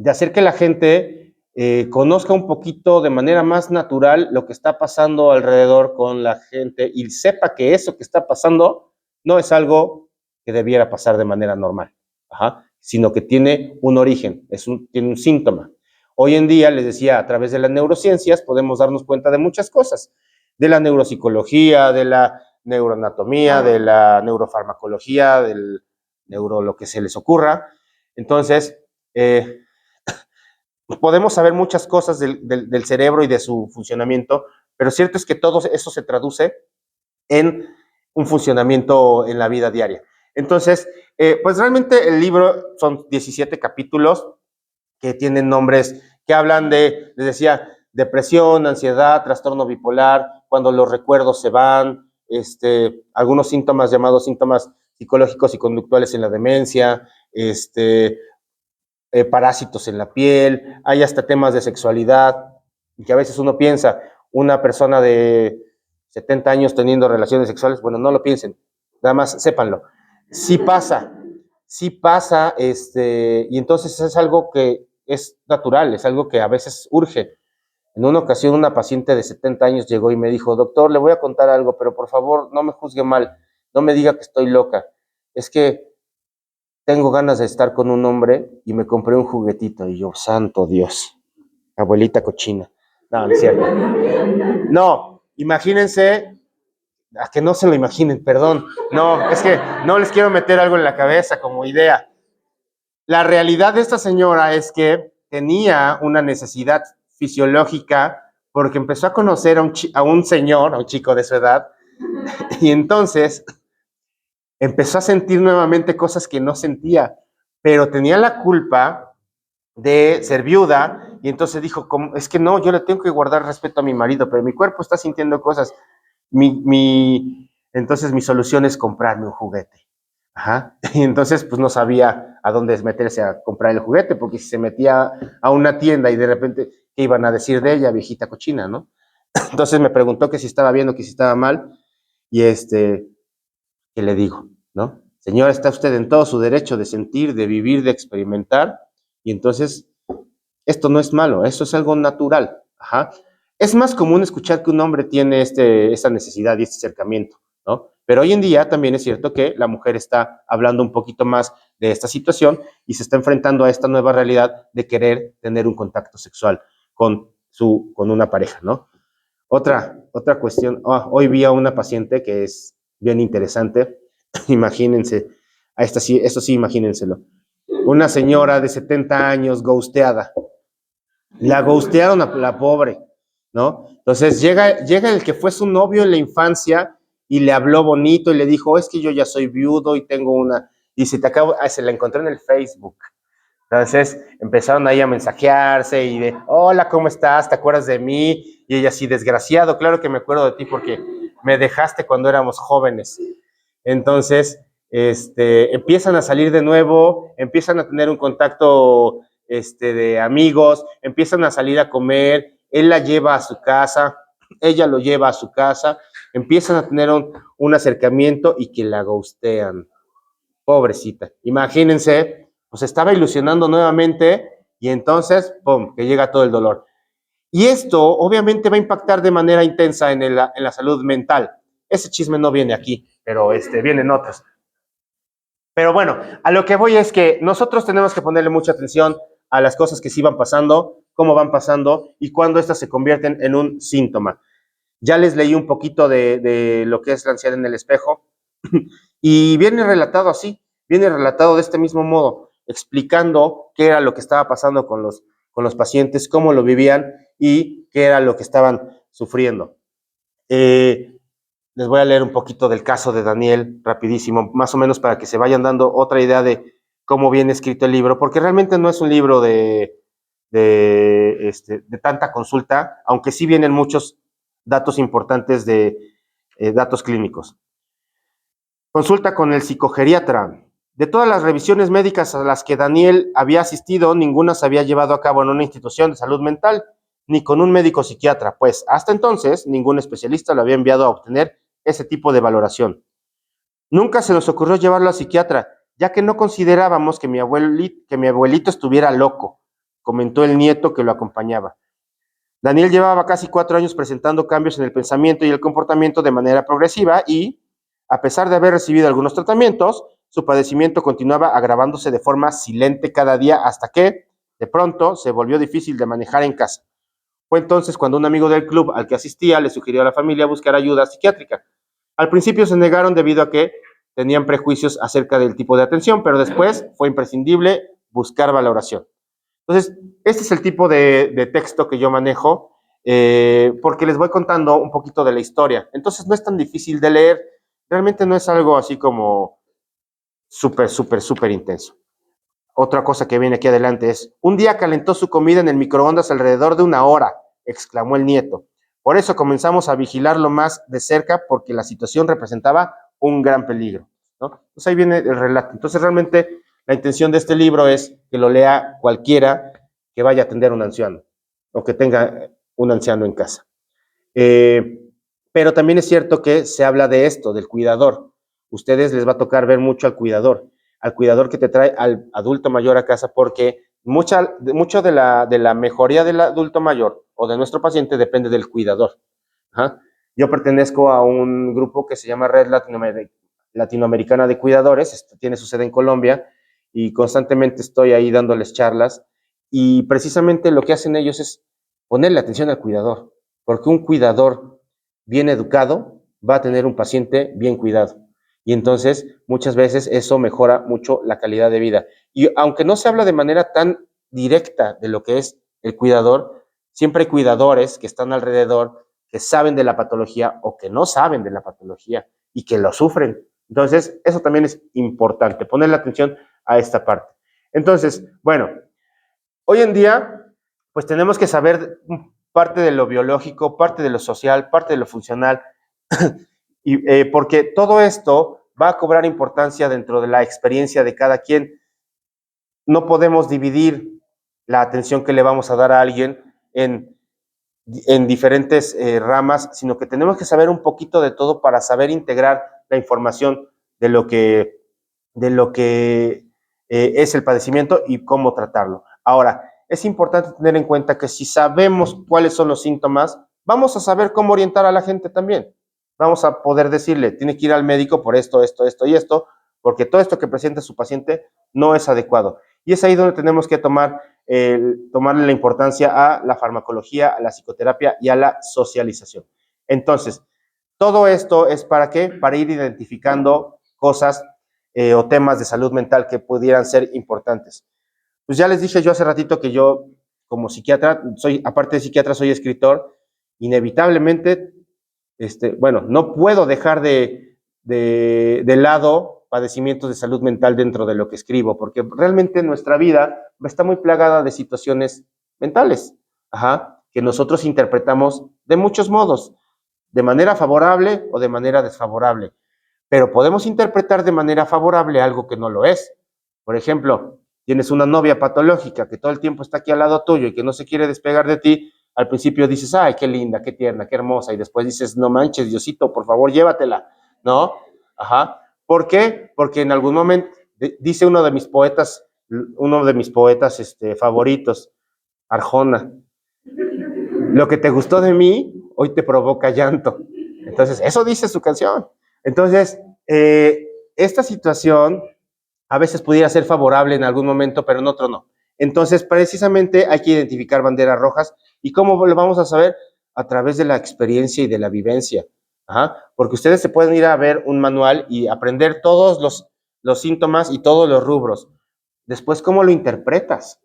hacer que la gente conozca un poquito de manera más natural lo que está pasando alrededor con la gente y sepa que eso que está pasando no es algo que debiera pasar de manera normal, sino que tiene un origen, tiene un síntoma. Hoy en día, les decía, a través de las neurociencias podemos darnos cuenta de muchas cosas, de la neuropsicología, de la neuroanatomía, de la neurofarmacología, del lo que se les ocurra. Entonces, podemos saber muchas cosas del cerebro y de su funcionamiento, pero cierto es que todo eso se traduce en un funcionamiento en la vida diaria. Entonces, pues realmente el libro son 17 capítulos que tienen nombres que hablan de, les decía, depresión, ansiedad, trastorno bipolar, cuando los recuerdos se van, algunos síntomas llamados síntomas psicológicos y conductuales en la demencia, parásitos en la piel, hay hasta temas de sexualidad, y que a veces uno piensa, una persona de 70 años teniendo relaciones sexuales, bueno, no lo piensen, nada más sépanlo. Sí pasa, y entonces es algo que es natural, es algo que a veces urge. En una ocasión una paciente de 70 años llegó y me dijo, doctor, le voy a contar algo, pero por favor no me juzgue mal, no me diga que estoy loca, es que tengo ganas de estar con un hombre y me compré un juguetito. Y yo, santo Dios, abuelita cochina. No, no es cierto. No, imagínense, a que no se lo imaginen, perdón. No, es que no les quiero meter algo en la cabeza como idea. La realidad de esta señora es que tenía una necesidad fisiológica porque empezó a conocer a un señor, a un chico de su edad, y entonces empezó a sentir nuevamente cosas que no sentía, pero tenía la culpa de ser viuda, y entonces dijo, es que no, yo le tengo que guardar respeto a mi marido, pero mi cuerpo está sintiendo cosas. Entonces mi solución es comprarme un juguete. Ajá. Y entonces pues no sabía a dónde meterse a comprar el juguete, porque si se metía a una tienda y de repente, ¿qué iban a decir de ella? Viejita cochina, ¿no? Entonces me preguntó que si estaba bien o que si estaba mal, y ¿qué le digo? ¿No? Señora, está usted en todo su derecho de sentir, de vivir, de experimentar, y entonces esto no es malo, eso es algo natural. Ajá. Es más común escuchar que un hombre tiene esa necesidad y este acercamiento, ¿no? Pero hoy en día también es cierto que la mujer está hablando un poquito más de esta situación y se está enfrentando a esta nueva realidad de querer tener un contacto sexual con una pareja, ¿no? Otra cuestión, hoy vi a una paciente que es bien interesante, imagínense, esto sí, imagínenselo. Una señora de 70 años ghosteada. La ghostearon a la pobre, ¿no? Entonces llega el que fue su novio en la infancia y le habló bonito y le dijo, es que yo ya soy viudo y tengo y se la encontró en el Facebook. Entonces empezaron ahí a mensajearse y de, hola, ¿cómo estás? ¿Te acuerdas de mí? Y ella así, desgraciado, claro que me acuerdo de ti porque me dejaste cuando éramos jóvenes. Entonces, empiezan a salir de nuevo, empiezan a tener un contacto de amigos, empiezan a salir a comer, él la lleva a su casa, ella lo lleva a su casa, empiezan a tener un acercamiento y que la ghostean. Pobrecita, imagínense, pues estaba ilusionando nuevamente y entonces, ¡pum!, que llega todo el dolor. Y esto obviamente va a impactar de manera intensa en la salud mental. Ese chisme no viene aquí, pero vienen otros. Pero bueno, a lo que voy es que nosotros tenemos que ponerle mucha atención a las cosas que sí van pasando, cómo van pasando y cuándo estas se convierten en un síntoma. Ya les leí un poquito de lo que es la ansiedad en el espejo y viene relatado así, viene relatado de este mismo modo, explicando qué era lo que estaba pasando con los pacientes, cómo lo vivían y qué era lo que estaban sufriendo. Les voy a leer un poquito del caso de Daniel, rapidísimo, más o menos para que se vayan dando otra idea de cómo viene escrito el libro, porque realmente no es un libro de tanta consulta, aunque sí vienen muchos datos importantes de datos clínicos. Consulta con el psicogeriatra. De todas las revisiones médicas a las que Daniel había asistido, ninguna se había llevado a cabo en una institución de salud mental, ni con un médico psiquiatra, pues hasta entonces ningún especialista lo había enviado a obtener ese tipo de valoración. Nunca se nos ocurrió llevarlo al psiquiatra, ya que no considerábamos que mi abuelito estuviera loco, comentó el nieto que lo acompañaba. Daniel llevaba casi 4 años presentando cambios en el pensamiento y el comportamiento de manera progresiva y, a pesar de haber recibido algunos tratamientos, su padecimiento continuaba agravándose de forma silente cada día hasta que, de pronto, se volvió difícil de manejar en casa. Fue entonces cuando un amigo del club al que asistía le sugirió a la familia buscar ayuda psiquiátrica. Al principio se negaron debido a que tenían prejuicios acerca del tipo de atención, pero después fue imprescindible buscar valoración. Entonces, este es el tipo de texto que yo manejo, porque les voy contando un poquito de la historia. Entonces, no es tan difícil de leer, realmente no es algo así como súper intenso. Otra cosa que viene aquí adelante es, un día calentó su comida en el microondas alrededor de 1 hora, exclamó el nieto. Por eso comenzamos a vigilarlo más de cerca porque la situación representaba un gran peligro, ¿no? Entonces ahí viene el relato. Entonces realmente la intención de este libro es que lo lea cualquiera que vaya a atender a un anciano o que tenga un anciano en casa. Pero también es cierto que se habla de esto, del cuidador. Ustedes les va a tocar ver mucho al cuidador que te trae al adulto mayor a casa, porque mucho de la mejoría del adulto mayor o de nuestro paciente depende del cuidador. Ajá. Yo pertenezco a un grupo que se llama Red Latinoamericana de Cuidadores, tiene su sede en Colombia, y constantemente estoy ahí dándoles charlas, y precisamente lo que hacen ellos es ponerle atención al cuidador, porque un cuidador bien educado va a tener un paciente bien cuidado. Y entonces, muchas veces eso mejora mucho la calidad de vida. Y aunque no se habla de manera tan directa de lo que es el cuidador, siempre hay cuidadores que están alrededor, que saben de la patología o que no saben de la patología y que lo sufren. Entonces, eso también es importante, ponerle atención a esta parte. Entonces, bueno, hoy en día, pues tenemos que saber parte de lo biológico, parte de lo social, parte de lo funcional, y, porque todo esto va a cobrar importancia dentro de la experiencia de cada quien. No podemos dividir la atención que le vamos a dar a alguien en diferentes ramas, sino que tenemos que saber un poquito de todo para saber integrar la información de lo que es el padecimiento y cómo tratarlo. Ahora, es importante tener en cuenta que si sabemos cuáles son los síntomas, vamos a saber cómo orientar a la gente también. Vamos a poder decirle, tiene que ir al médico por esto, esto, esto y esto, porque todo esto que presenta su paciente no es adecuado. Y es ahí donde tenemos que tomarle la importancia a la farmacología, a la psicoterapia y a la socialización. Entonces, todo esto es ¿para qué? Para ir identificando cosas o temas de salud mental que pudieran ser importantes. Pues ya les dije yo hace ratito que yo, como psiquiatra, aparte de psiquiatra, soy escritor. Inevitablemente, bueno, no puedo dejar de lado padecimientos de salud mental dentro de lo que escribo, porque realmente nuestra vida está muy plagada de situaciones mentales, que nosotros interpretamos de muchos modos, de manera favorable o de manera desfavorable, pero podemos interpretar de manera favorable algo que no lo es. Por ejemplo, tienes una novia patológica que todo el tiempo está aquí al lado tuyo y que no se quiere despegar de ti. Al principio dices, ay, qué linda, qué tierna, qué hermosa, y después dices, no manches, Diosito, por favor, llévatela, ¿no? ¿Por qué? Porque en algún momento, dice uno de mis poetas favoritos, Arjona, lo que te gustó de mí, hoy te provoca llanto. Entonces, eso dice su canción. Entonces, esta situación a veces pudiera ser favorable en algún momento, pero en otro no. Entonces, precisamente hay que identificar banderas rojas. ¿Y cómo lo vamos a saber? A través de la experiencia y de la vivencia. Porque ustedes se pueden ir a ver un manual y aprender todos los síntomas y todos los rubros. Después, ¿cómo lo interpretas?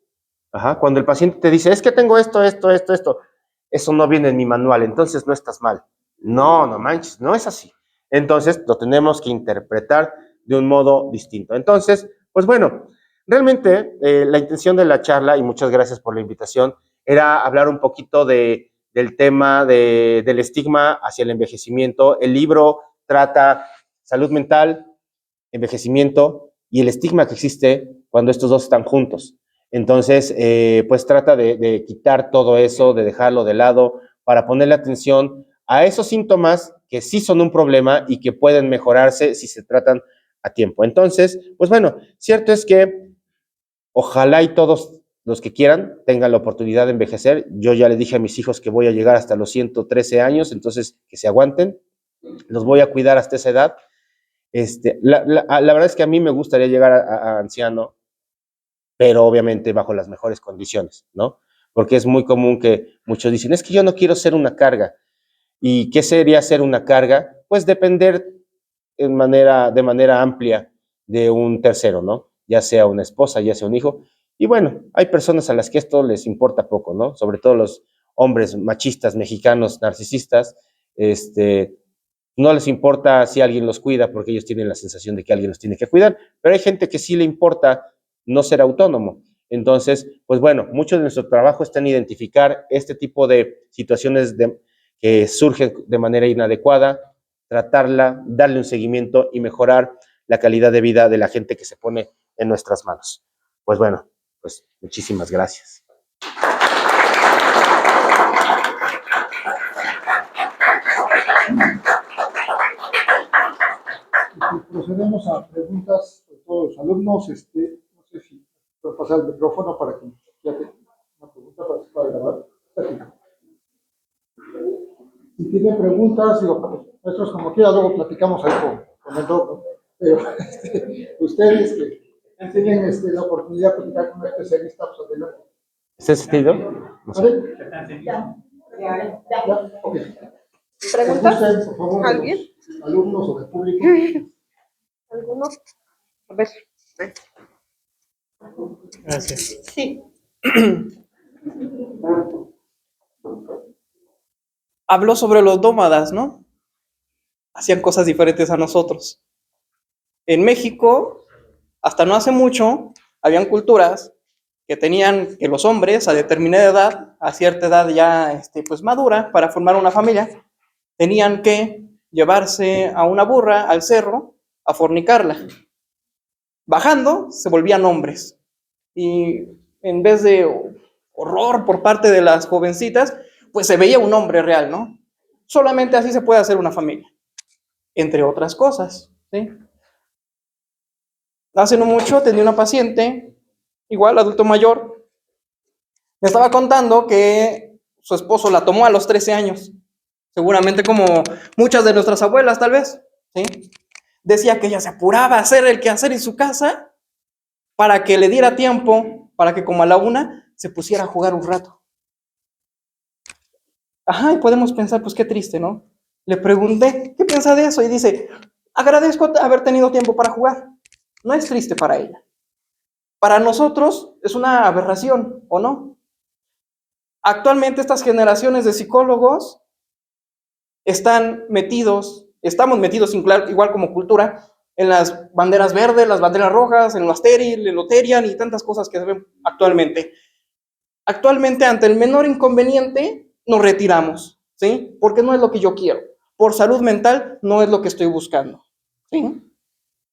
Cuando el paciente te dice, es que tengo esto, eso no viene en mi manual, entonces no estás mal. No, no manches, no es así. Entonces, lo tenemos que interpretar de un modo distinto. Entonces, pues bueno, realmente la intención de la charla, y muchas gracias por la invitación, era hablar un poquito del tema del estigma hacia el envejecimiento. El libro trata salud mental, envejecimiento y el estigma que existe cuando estos dos están juntos. Entonces, pues trata de quitar todo eso, de dejarlo de lado, para ponerle atención a esos síntomas que sí son un problema y que pueden mejorarse si se tratan a tiempo. Entonces, pues bueno, cierto es que ojalá y todos los que quieran tengan la oportunidad de envejecer. Yo ya le dije a mis hijos que voy a llegar hasta los 113 años, entonces que se aguanten. Los voy a cuidar hasta esa edad. La verdad es que a mí me gustaría llegar a anciano, pero obviamente bajo las mejores condiciones, ¿no? Porque es muy común que muchos dicen, es que yo no quiero ser una carga. ¿Y qué sería ser una carga? Pues depender de manera amplia de un tercero, ¿no? Ya sea una esposa, ya sea un hijo. Y bueno, hay personas a las que esto les importa poco, ¿no? Sobre todo los hombres machistas, mexicanos, narcisistas, no les importa si alguien los cuida porque ellos tienen la sensación de que alguien los tiene que cuidar, pero hay gente que sí le importa no ser autónomo. Entonces, pues bueno, mucho de nuestro trabajo está en identificar este tipo de situaciones que surgen de manera inadecuada, tratarla, darle un seguimiento y mejorar la calidad de vida de la gente que se pone en nuestras manos. Pues bueno, pues muchísimas gracias. Procedemos a preguntas de todos los alumnos. No sé si puedo pasar el micrófono para que ya tenga una pregunta para grabar. Si tienen preguntas, digo, nosotros como quiera, luego platicamos ahí con el doctor. Pero ustedes tienen la oportunidad de platicar con un especialista, pues adelante. ¿Ese sentido? No sé. ¿Vale? Ya, ok. ¿Preguntas? Gusten, por favor, de ¿Alguien? los alumnos o del público. ¿Alguno? A ver. Gracias. Sí. Habló sobre los nómadas, ¿no? Hacían cosas diferentes a nosotros. En México, hasta no hace mucho, habían culturas que tenían que los hombres a determinada edad, a cierta edad ya pues madura, para formar una familia, tenían que llevarse a una burra al cerro a fornicarla. Bajando, se volvían hombres. Y en vez de horror por parte de las jovencitas, pues se veía un hombre real, ¿no? Solamente así se puede hacer una familia, entre otras cosas, ¿sí? Hace no mucho tenía una paciente, igual adulto mayor, me estaba contando que su esposo la tomó a los 13 años, seguramente como muchas de nuestras abuelas tal vez, ¿sí? Decía que ella se apuraba a hacer el quehacer en su casa para que le diera tiempo, para que como a la 1 se pusiera a jugar un rato. Ajá, y podemos pensar, pues qué triste, ¿no? Le pregunté, ¿qué piensa de eso? Y dice, agradezco haber tenido tiempo para jugar. No es triste para ella. Para nosotros es una aberración, ¿o no? Actualmente estas generaciones de psicólogos estamos metidos igual como cultura, en las banderas verdes, las banderas rojas, en lo estéril, en lo terian y tantas cosas que se ven actualmente. Actualmente, ante el menor inconveniente, nos retiramos, ¿sí? Porque no es lo que yo quiero. Por salud mental, no es lo que estoy buscando, ¿sí?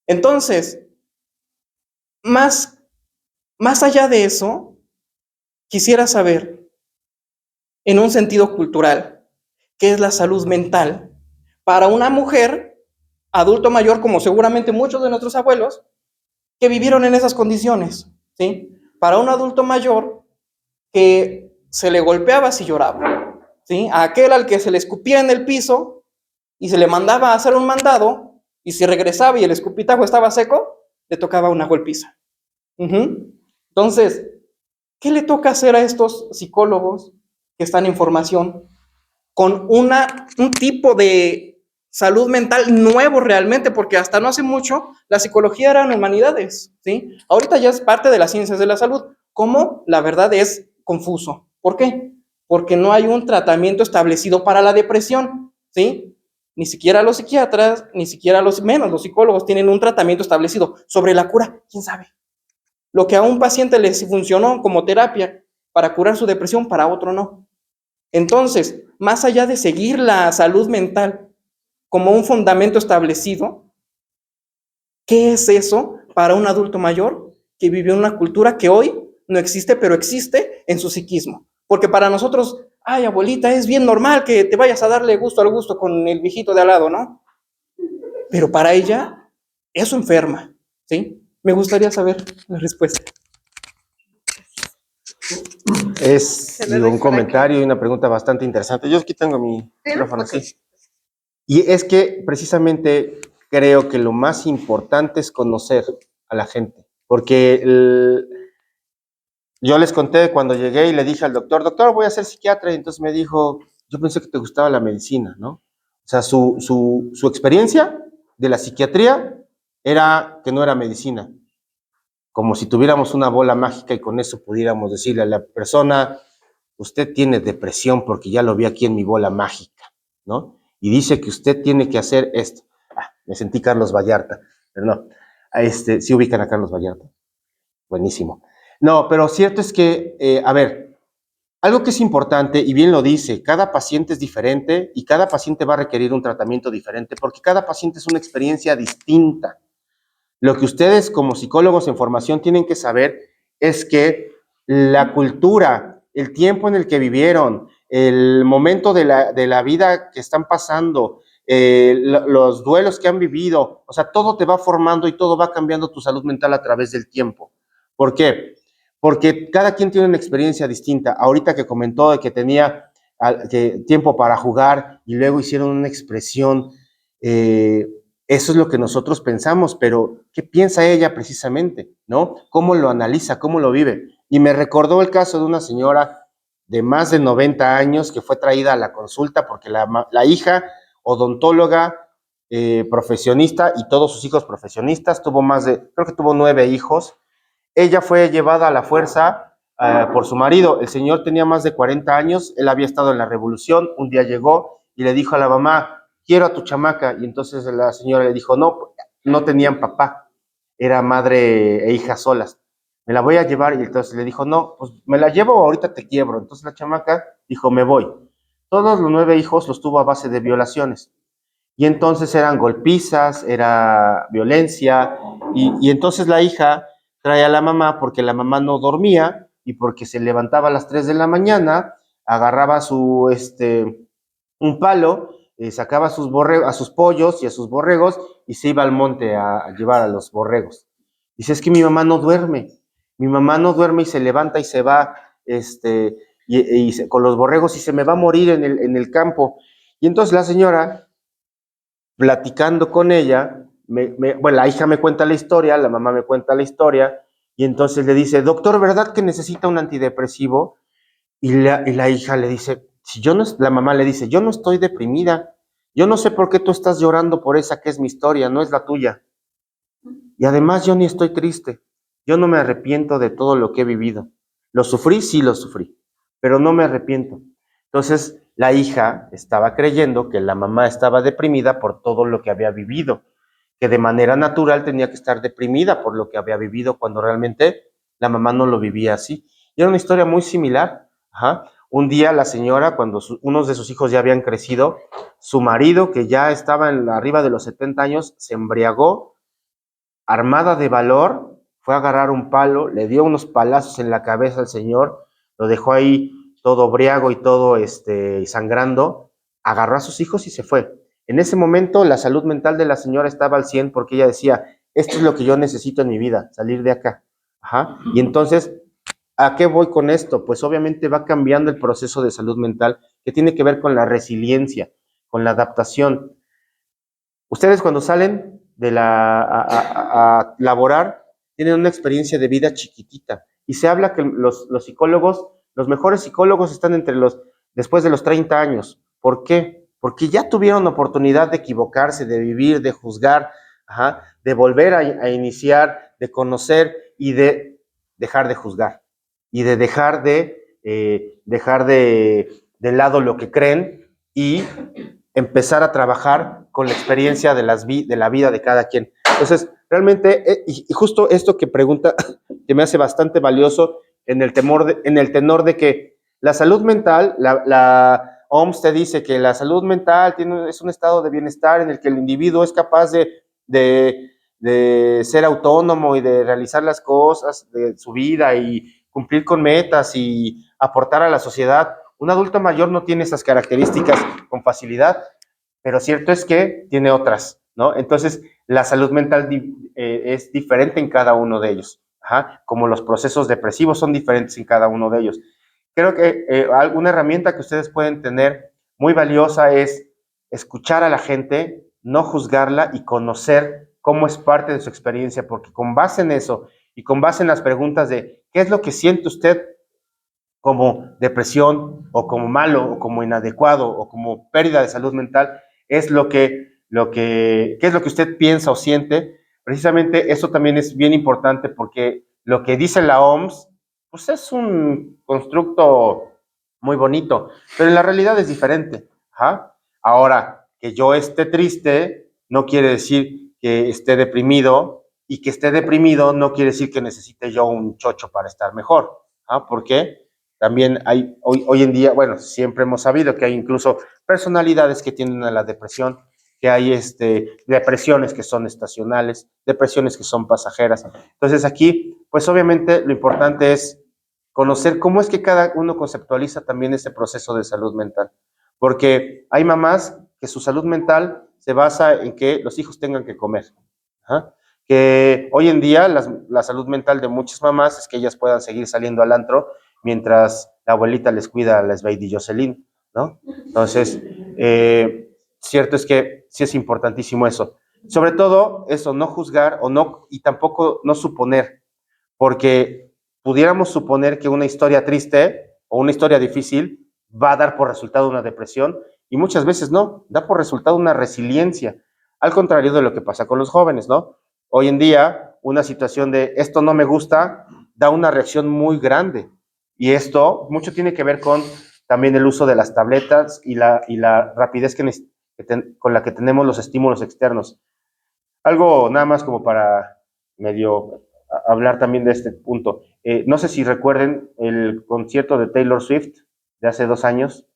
Entonces, más allá de eso, quisiera saber, en un sentido cultural, qué es la salud mental para una mujer, adulto mayor, como seguramente muchos de nuestros abuelos, que vivieron en esas condiciones, ¿sí? Para un adulto mayor que se le golpeaba si lloraba, ¿sí? A aquel al que se le escupía en el piso y se le mandaba a hacer un mandado, y si regresaba y el escupitajo estaba seco, le tocaba una golpiza. Entonces, ¿qué le toca hacer a estos psicólogos que están en formación con un tipo de salud mental nuevo realmente? Porque hasta no hace mucho la psicología eran humanidades, ¿sí? Ahorita ya es parte de las ciencias de la salud. ¿Cómo? La verdad es confuso. ¿Por qué? Porque no hay un tratamiento establecido para la depresión, ¿sí? Ni siquiera los psiquiatras, ni siquiera menos los psicólogos tienen un tratamiento establecido. Sobre la cura, ¿quién sabe? Lo que a un paciente le funcionó como terapia para curar su depresión, para otro no. Entonces, más allá de seguir la salud mental como un fundamento establecido, ¿qué es eso para un adulto mayor que vivió en una cultura que hoy no existe, pero existe en su psiquismo? Porque para nosotros, ay, abuelita, es bien normal que te vayas a darle gusto al gusto con el viejito de al lado, ¿no? Pero para ella, eso enferma, ¿sí? Me gustaría saber la respuesta. Es un comentario y una pregunta bastante interesante. Yo aquí tengo mi micrófono, Okay. sí. Y es que precisamente creo que lo más importante es conocer a la gente, porque yo les conté cuando llegué y le dije al doctor, voy a ser psiquiatra, y entonces me dijo, yo pensé que te gustaba la medicina, ¿no? O sea, su experiencia de la psiquiatría era que no era medicina, como si tuviéramos una bola mágica y con eso pudiéramos decirle a la persona, usted tiene depresión porque ya lo vi aquí en mi bola mágica, ¿no? Y dice que usted tiene que hacer esto. Me sentí Carlos Vallarta, pero no. Sí ubican a Carlos Vallarta. Buenísimo. No, pero cierto es que, a ver, algo que es importante, y bien lo dice, cada paciente es diferente y cada paciente va a requerir un tratamiento diferente porque cada paciente es una experiencia distinta. Lo que ustedes como psicólogos en formación tienen que saber es que la cultura, el tiempo en el que vivieron, el momento de la vida que están pasando, los duelos que han vivido, o sea, todo te va formando y todo va cambiando tu salud mental a través del tiempo. ¿Por qué? Porque cada quien tiene una experiencia distinta. Ahorita que comentó de que tenía tiempo para jugar y luego hicieron una expresión Eso es lo que nosotros pensamos, pero ¿qué piensa ella precisamente? ¿No? ¿Cómo lo analiza? ¿Cómo lo vive? Y me recordó el caso de una señora de más de 90 años que fue traída a la consulta porque la hija, odontóloga, profesionista y todos sus hijos profesionistas, creo que tuvo 9 hijos. Ella fue llevada a la fuerza por su marido. El señor tenía más de 40 años, él había estado en la revolución, un día llegó y le dijo a la mamá, quiero a tu chamaca, y entonces la señora le dijo, no, no tenían papá, era madre e hija solas, me la voy a llevar, y entonces le dijo, no, pues me la llevo o ahorita te quiebro. Entonces la chamaca dijo, me voy. Todos los 9 hijos los tuvo a base de violaciones, y entonces eran golpizas, era violencia, y entonces la hija trae a la mamá porque la mamá no dormía, y porque se levantaba a las 3 de la mañana, agarraba un palo, sacaba a sus pollos y a sus borregos y se iba al monte a llevar a los borregos. Dice, es que mi mamá no duerme y se levanta y se va con los borregos y se me va a morir en el campo. Y entonces la señora, platicando con ella, bueno, la hija me cuenta la historia, la mamá me cuenta la historia, y entonces le dice, doctor, ¿verdad que necesita un antidepresivo? Y la hija le dice, si yo no, la mamá le dice, yo no estoy deprimida, yo no sé por qué tú estás llorando por esa que es mi historia, no es la tuya. Y además yo ni estoy triste, yo no me arrepiento de todo lo que he vivido. Lo sufrí, sí lo sufrí, pero no me arrepiento. Entonces la hija estaba creyendo que la mamá estaba deprimida por todo lo que había vivido, que de manera natural tenía que estar deprimida por lo que había vivido cuando realmente la mamá no lo vivía así. Y era una historia muy similar. Ajá. Un día la señora, cuando unos de sus hijos ya habían crecido, su marido, que ya estaba arriba de los 70 años, se embriagó, armada de valor, fue a agarrar un palo, le dio unos palazos en la cabeza al señor, lo dejó ahí todo briago y todo sangrando, agarró a sus hijos y se fue. En ese momento la salud mental de la señora estaba al 100 porque ella decía, esto es lo que yo necesito en mi vida, salir de acá. Ajá. Y entonces, ¿a qué voy con esto? Pues obviamente va cambiando el proceso de salud mental que tiene que ver con la resiliencia, con la adaptación. Ustedes cuando salen a laborar, tienen una experiencia de vida chiquitita. Y se habla que los psicólogos, los mejores psicólogos están después de los 30 años. ¿Por qué? Porque ya tuvieron oportunidad de equivocarse, de vivir, de juzgar, ajá, de volver a iniciar, de conocer y de dejar de juzgar. Y de dejar de lado lo que creen y empezar a trabajar con la experiencia de la vida de cada quien. Entonces, realmente, y justo esto que pregunta, que me hace bastante valioso en el tenor de que la salud mental, la OMS te dice que la salud mental es un estado de bienestar en el que el individuo es capaz de ser autónomo y de realizar las cosas de su vida y cumplir con metas y aportar a la sociedad. Un adulto mayor no tiene esas características con facilidad, pero cierto es que tiene otras, ¿no? Entonces, la salud mental es diferente en cada uno de ellos, ajá, como los procesos depresivos son diferentes en cada uno de ellos. Creo que alguna herramienta que ustedes pueden tener muy valiosa es escuchar a la gente, no juzgarla y conocer cómo es parte de su experiencia, porque con base en eso y con base en las preguntas de qué es lo que siente usted como depresión o como malo o como inadecuado o como pérdida de salud mental, ¿qué es lo que usted piensa o siente? Precisamente eso también es bien importante porque lo que dice la OMS, pues es un constructo muy bonito, pero en la realidad es diferente. Ajá. Ahora, que yo esté triste no quiere decir que esté deprimido, y que esté deprimido no quiere decir que necesite yo un chocho para estar mejor. ¿Ah? ¿Por qué? También hay, hoy en día, bueno, siempre hemos sabido que hay incluso personalidades que tienden a la depresión, que hay depresiones que son estacionales, depresiones que son pasajeras. Entonces aquí, pues obviamente lo importante es conocer cómo es que cada uno conceptualiza también ese proceso de salud mental. Porque hay mamás que su salud mental se basa en que los hijos tengan que comer. ¿Ah? Que hoy en día la salud mental de muchas mamás es que ellas puedan seguir saliendo al antro mientras la abuelita les cuida a la Sveidi Jocelyn, ¿no? Entonces, cierto es que sí es importantísimo eso. Sobre todo eso, no juzgar o no, y tampoco no suponer, porque pudiéramos suponer que una historia triste o una historia difícil va a dar por resultado una depresión, y muchas veces no, da por resultado una resiliencia, al contrario de lo que pasa con los jóvenes, ¿no? Hoy en día, una situación de esto no me gusta, da una reacción muy grande, y esto mucho tiene que ver con también el uso de las tabletas y la rapidez con la que tenemos los estímulos externos. Algo nada más como para medio hablar también de este punto. No sé si recuerden el concierto de Taylor Swift de hace 2 años.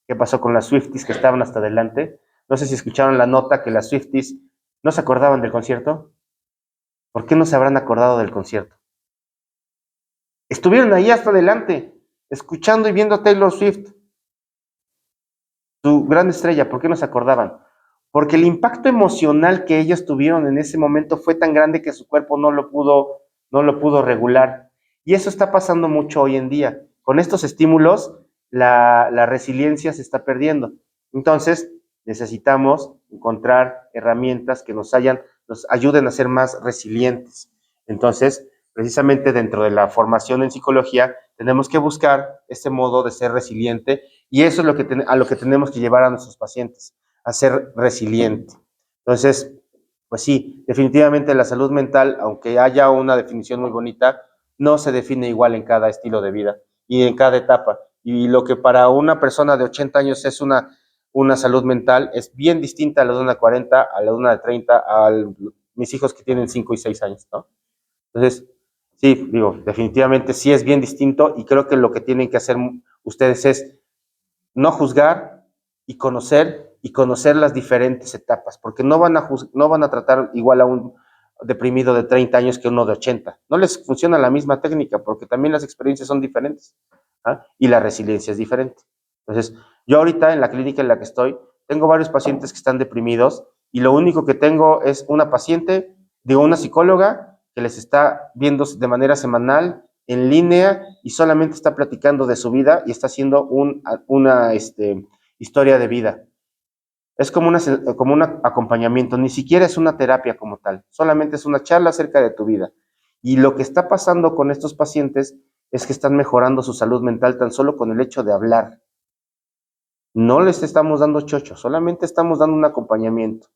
¿Qué pasó con las Swifties que estaban hasta adelante? No sé si escucharon la nota que las Swifties no se acordaban del concierto. ¿Por qué no se habrán acordado del concierto? Estuvieron ahí hasta adelante, escuchando y viendo a Taylor Swift, su gran estrella. ¿Por qué no se acordaban? Porque el impacto emocional que ellos tuvieron en ese momento fue tan grande que su cuerpo no lo pudo regular. Y eso está pasando mucho hoy en día. Con estos estímulos, la resiliencia se está perdiendo. Entonces, necesitamos encontrar herramientas que nos ayuden a ser más resilientes. Entonces, precisamente dentro de la formación en psicología, tenemos que buscar este modo de ser resiliente, y eso es a lo que tenemos que llevar a nuestros pacientes, a ser resiliente. Entonces, pues sí, definitivamente la salud mental, aunque haya una definición muy bonita, no se define igual en cada estilo de vida y en cada etapa. Y lo que para una persona de 80 años es una salud mental es bien distinta a la de una de 40, a la de una de 30, a mis hijos que tienen 5 y 6 años, ¿no? Entonces, sí, digo, definitivamente sí es bien distinto, y creo que lo que tienen que hacer ustedes es no juzgar y conocer las diferentes etapas, porque no van a tratar igual a un deprimido de 30 años que uno de 80. No les funciona la misma técnica, porque también las experiencias son diferentes, ¿ah? Y la resiliencia es diferente. Entonces, yo ahorita en la clínica en la que estoy, tengo varios pacientes que están deprimidos, y lo único que tengo es una paciente, digo, una psicóloga que les está viendo de manera semanal, en línea, y solamente está platicando de su vida y está haciendo una historia de vida. Es como un acompañamiento, ni siquiera es una terapia como tal, solamente es una charla acerca de tu vida. Y lo que está pasando con estos pacientes es que están mejorando su salud mental tan solo con el hecho de hablar. No les estamos dando chocho, solamente estamos dando un acompañamiento.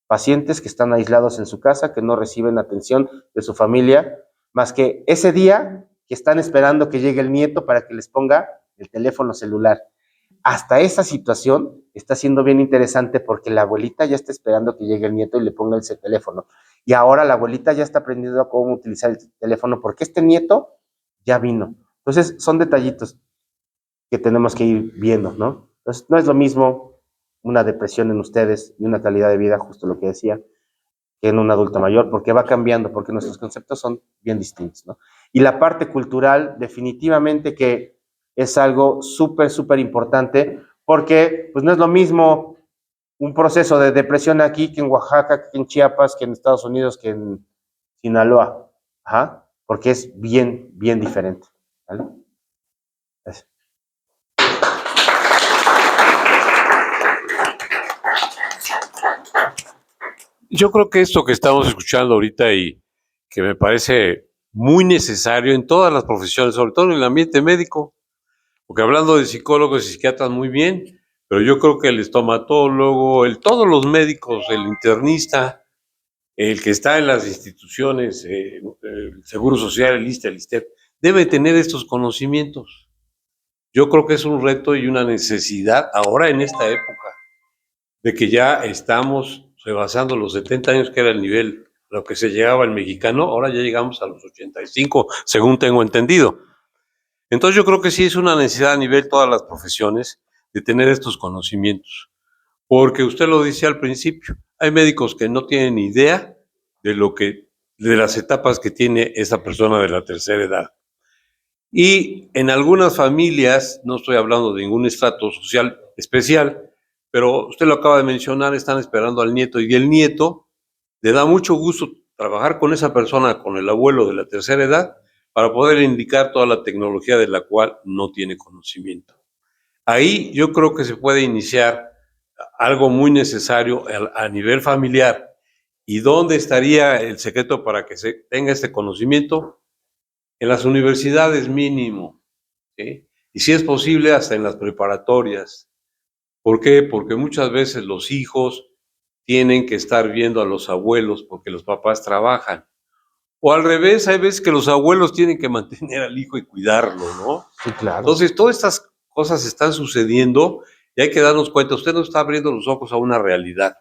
Pacientes que están aislados en su casa, que no reciben atención de su familia, más que ese día que están esperando que llegue el nieto para que les ponga el teléfono celular. Hasta esa situación está siendo bien interesante, porque la abuelita ya está esperando que llegue el nieto y le ponga ese teléfono. Y ahora la abuelita ya está aprendiendo a cómo utilizar el teléfono porque este nieto ya vino. Entonces, son detallitos que tenemos que ir viendo, ¿no? Entonces, no es lo mismo una depresión en ustedes y una calidad de vida, justo lo que decía, que en un adulto mayor, porque va cambiando, porque nuestros conceptos son bien distintos, ¿no? Y la parte cultural, definitivamente que es algo súper, súper importante, porque pues no es lo mismo un proceso de depresión aquí que en Oaxaca, que en Chiapas, que en Estados Unidos, que en Sinaloa, ajá, porque es bien, bien diferente, ¿vale? Gracias. Yo creo que esto que estamos escuchando ahorita y que me parece muy necesario en todas las profesiones, sobre todo en el ambiente médico, porque hablando de psicólogos y psiquiatras muy bien, pero yo creo que el estomatólogo, todos los médicos, el internista, el que está en las instituciones, el Seguro Social, el ISSSTE, el ISSSTEP, debe tener estos conocimientos. Yo creo que es un reto y una necesidad ahora en esta época, de que ya estamos rebasando los 70 años, que era el nivel a lo que se llegaba el mexicano, ahora ya llegamos a los 85, según tengo entendido. Entonces yo creo que sí es una necesidad a nivel de todas las profesiones de tener estos conocimientos, porque usted lo dice al principio, hay médicos que no tienen idea de las etapas que tiene esa persona de la tercera edad. Y en algunas familias, no estoy hablando de ningún estrato social especial, pero usted lo acaba de mencionar, están esperando al nieto, y el nieto le da mucho gusto trabajar con esa persona, con el abuelo de la tercera edad, para poder indicar toda la tecnología de la cual no tiene conocimiento. Ahí yo creo que se puede iniciar algo muy necesario a nivel familiar, ¿Y dónde estaría el secreto para que se tenga este conocimiento? En las universidades mínimo, ¿sí? Y si es posible, hasta en las preparatorias. ¿Por qué? Porque muchas veces los hijos tienen que estar viendo a los abuelos porque los papás trabajan. O al revés, hay veces que los abuelos tienen que mantener al hijo y cuidarlo, ¿no? Sí, claro. Entonces, todas estas cosas están sucediendo y hay que darnos cuenta, usted no está abriendo los ojos a una realidad,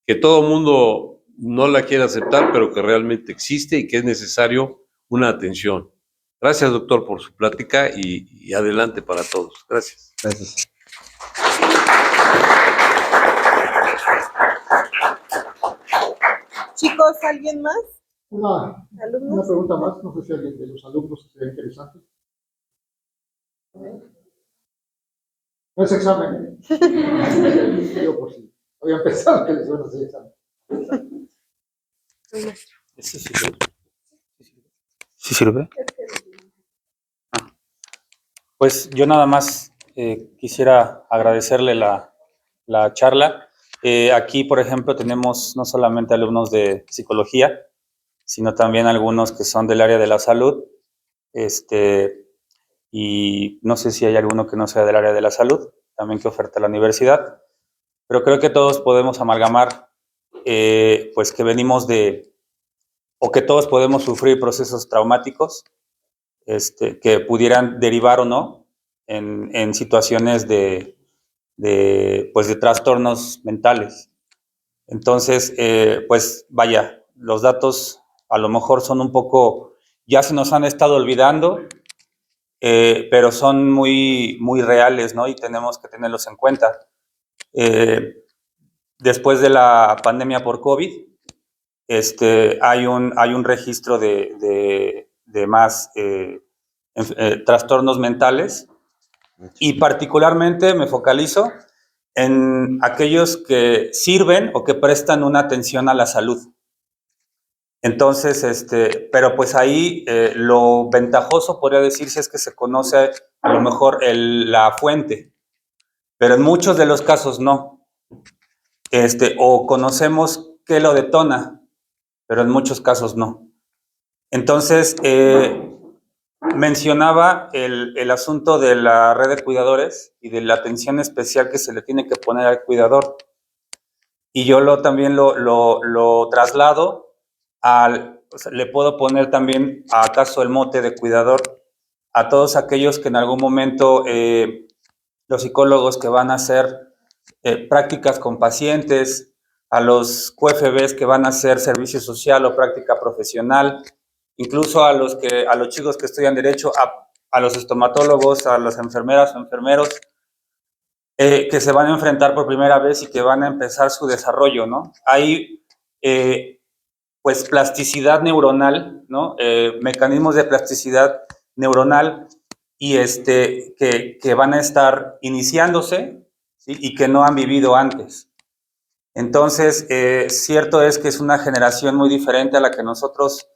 que todo el mundo no la quiere aceptar, pero que realmente existe y que es necesario una atención. Gracias, doctor, por su plática y adelante para todos. Gracias. Gracias. Chicos, ¿alguien más? Una ¿Alumnos? pregunta más, no sé si alguien de los alumnos sería interesante. No es examen. Digo por si habían pensado que les iban a hacer examen. ¿Sí sirve? Pues yo nada más quisiera agradecerle la charla. Aquí, por ejemplo, tenemos no solamente alumnos de psicología, sino también algunos que son del área de la salud. Y no sé si hay alguno que no sea del área de la salud, también que oferta la universidad. Pero creo que todos podemos amalgamar, pues que venimos o que todos podemos sufrir procesos traumáticos, que pudieran derivar o no en situaciones pues de trastornos mentales. Entonces, pues vaya, los datos a lo mejor son un poco, ya se nos han estado olvidando, pero son muy, muy reales, ¿no? Y tenemos que tenerlos en cuenta. Después de la pandemia por COVID, hay un registro de más trastornos mentales, y particularmente me focalizo en aquellos que sirven o que prestan una atención a la salud. Entonces, pero pues ahí lo ventajoso podría decirse es que se conoce a lo mejor la fuente, pero en muchos de los casos no. O conocemos qué lo detona, pero en muchos casos no. Entonces, mencionaba el asunto de la red de cuidadores y de la atención especial que se le tiene que poner al cuidador. Y yo también lo traslado o sea, le puedo poner también, acaso, el mote de cuidador a todos aquellos que en algún momento, los psicólogos que van a hacer prácticas con pacientes, a los QFBs que van a hacer servicio social o práctica profesional, incluso a los chicos que estudian derecho, a los estomatólogos, a las enfermeras o enfermeros, que se van a enfrentar por primera vez y que van a empezar su desarrollo, ¿no? Hay, pues, plasticidad neuronal, ¿no? Mecanismos de plasticidad neuronal y que van a estar iniciándose, ¿sí? Y que no han vivido antes. Entonces, cierto es que es una generación muy diferente a la que nosotros,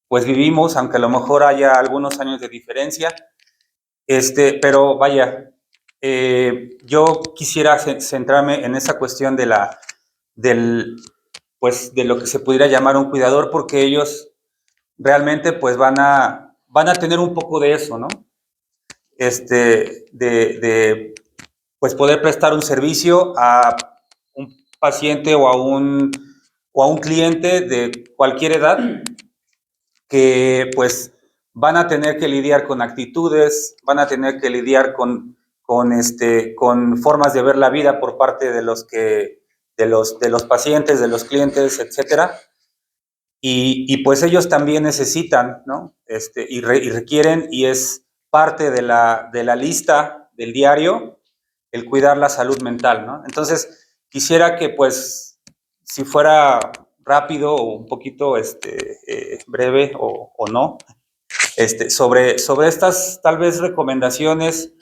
pues, vivimos, aunque a lo mejor haya algunos años de diferencia, pero vaya, yo quisiera centrarme en esa cuestión pues, de lo que se pudiera llamar un cuidador, porque ellos realmente, pues, van a tener un poco de eso, ¿no? Pues, poder prestar un servicio a un paciente o a un cliente de cualquier edad que, pues, van a tener que lidiar con actitudes, van a tener que lidiar con formas de ver la vida por parte de los pacientes, de los clientes, etcétera. Y pues ellos también necesitan, ¿no? Y requieren, y es parte de la lista del diario, el cuidar la salud mental, ¿no? Entonces, quisiera que, pues, si fuera rápido o un poquito breve o no, sobre estas tal vez recomendaciones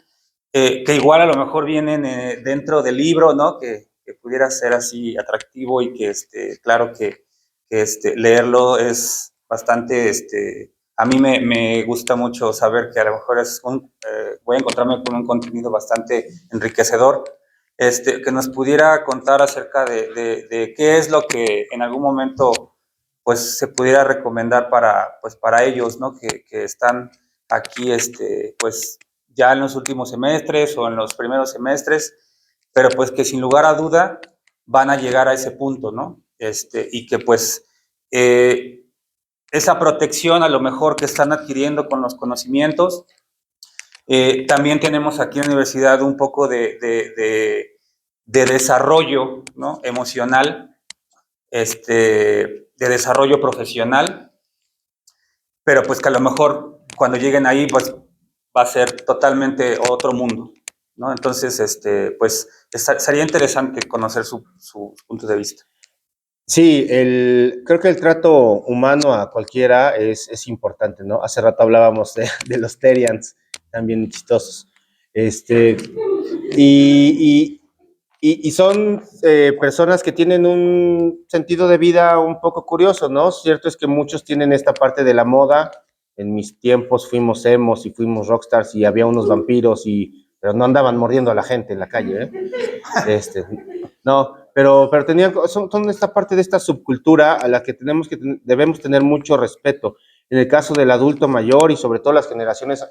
que igual a lo mejor vienen dentro del libro, ¿no? Que pudiera ser así atractivo y que claro que leerlo es bastante, a mí me gusta mucho saber que a lo mejor voy a encontrarme con un contenido bastante enriquecedor. que nos pudiera contar acerca de qué es lo que en algún momento pues se pudiera recomendar para ellos, ¿no? Que están aquí pues ya en los últimos semestres o en los primeros semestres, pero pues que sin lugar a duda van a llegar a ese punto, ¿no? Y que pues esa protección a lo mejor que están adquiriendo con los conocimientos. También tenemos aquí en la universidad un poco de desarrollo, ¿no? Emocional, de desarrollo profesional, pero pues que a lo mejor cuando lleguen ahí pues va a ser totalmente otro mundo, ¿no? Entonces, pues sería interesante conocer su punto de vista. Sí, creo que el trato humano a cualquiera es importante, ¿no? Hace rato hablábamos de los Terians, también chistosos. Y son personas que tienen un sentido de vida un poco curioso, ¿no? Cierto es que muchos tienen esta parte de la moda. En mis tiempos fuimos emos y fuimos rockstars y había unos vampiros, pero no andaban mordiendo a la gente en la calle, ¿eh? No, pero tenían, son esta parte de esta subcultura a la que debemos tener mucho respeto. En el caso del adulto mayor y sobre todo las generaciones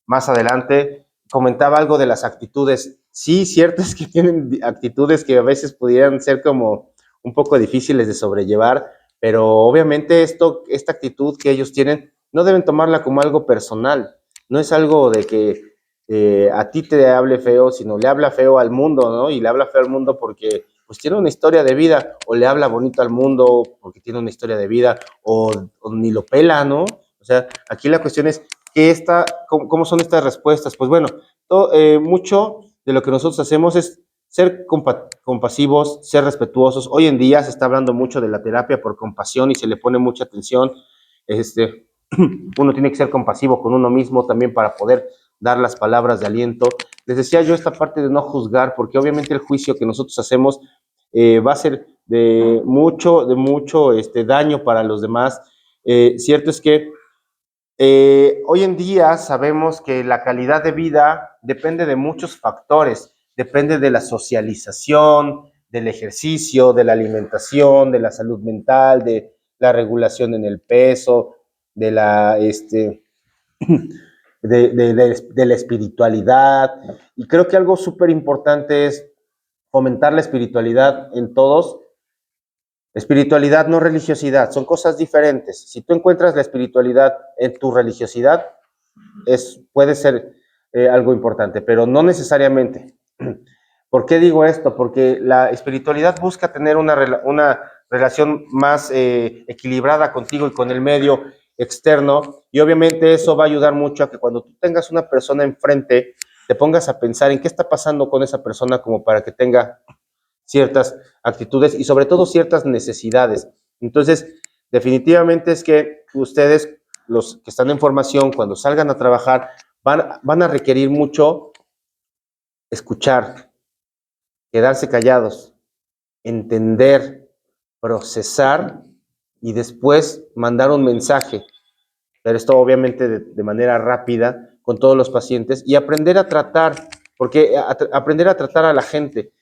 más adelante, comentaba algo de las actitudes. Sí, cierto es que tienen actitudes que a veces pudieran ser como un poco difíciles de sobrellevar, pero obviamente esta actitud que ellos tienen no deben tomarla como algo personal. No es algo de que a ti te hable feo, sino le habla feo al mundo, ¿no? Y le habla feo al mundo porque pues tiene una historia de vida, o le habla bonito al mundo porque tiene una historia de vida, o ni lo pela, ¿no? O sea, aquí la cuestión es ¿cómo son estas respuestas? Pues bueno, mucho de lo que nosotros hacemos es ser compasivos, ser respetuosos. Hoy en día se está hablando mucho de la terapia por compasión y se le pone mucha atención. Uno tiene que ser compasivo con uno mismo también para poder dar las palabras de aliento. Les decía yo esta parte de no juzgar, porque obviamente el juicio que nosotros hacemos va a ser de mucho daño para los demás. Cierto es que hoy en día sabemos que la calidad de vida depende de muchos factores, depende de la socialización, del ejercicio, de la alimentación, de la salud mental, de la regulación en el peso, de la, de la espiritualidad. Y creo que algo súper importante es fomentar la espiritualidad en todos. Espiritualidad, no religiosidad, son cosas diferentes. Si tú encuentras la espiritualidad en tu religiosidad, puede ser algo importante, pero no necesariamente. ¿Por qué digo esto? Porque la espiritualidad busca tener una relación más equilibrada contigo y con el medio externo, y obviamente eso va a ayudar mucho a que cuando tú tengas una persona enfrente, te pongas a pensar en qué está pasando con esa persona como para que tenga ciertas actitudes y sobre todo ciertas necesidades. Entonces, definitivamente es que ustedes, los que están en formación, cuando salgan a trabajar, van a requerir mucho escuchar, quedarse callados, entender, procesar y después mandar un mensaje. Pero esto obviamente de manera rápida con todos los pacientes y aprender a tratar, aprender a tratar a la gente.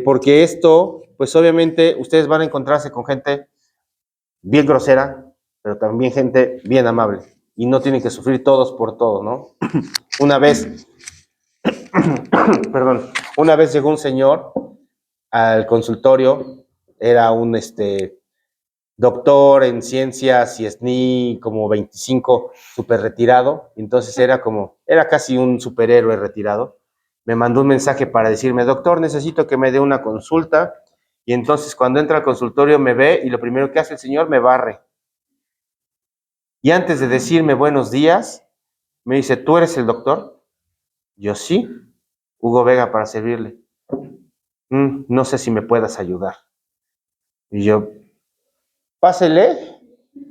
Porque esto, pues obviamente ustedes van a encontrarse con gente bien grosera, pero también gente bien amable. Y no tienen que sufrir todos por todo, ¿no? Una vez llegó un señor al consultorio, era un doctor en ciencias y SNI, como 25, súper retirado. Entonces era casi un superhéroe retirado. Me mandó un mensaje para decirme: doctor, necesito que me dé una consulta. Y entonces cuando entra al consultorio me ve y lo primero que hace el señor, me barre. Y antes de decirme buenos días, me dice: ¿tú eres el doctor? Yo: sí. Hugo Vega, para servirle. No sé si me puedas ayudar. Y yo: pásele,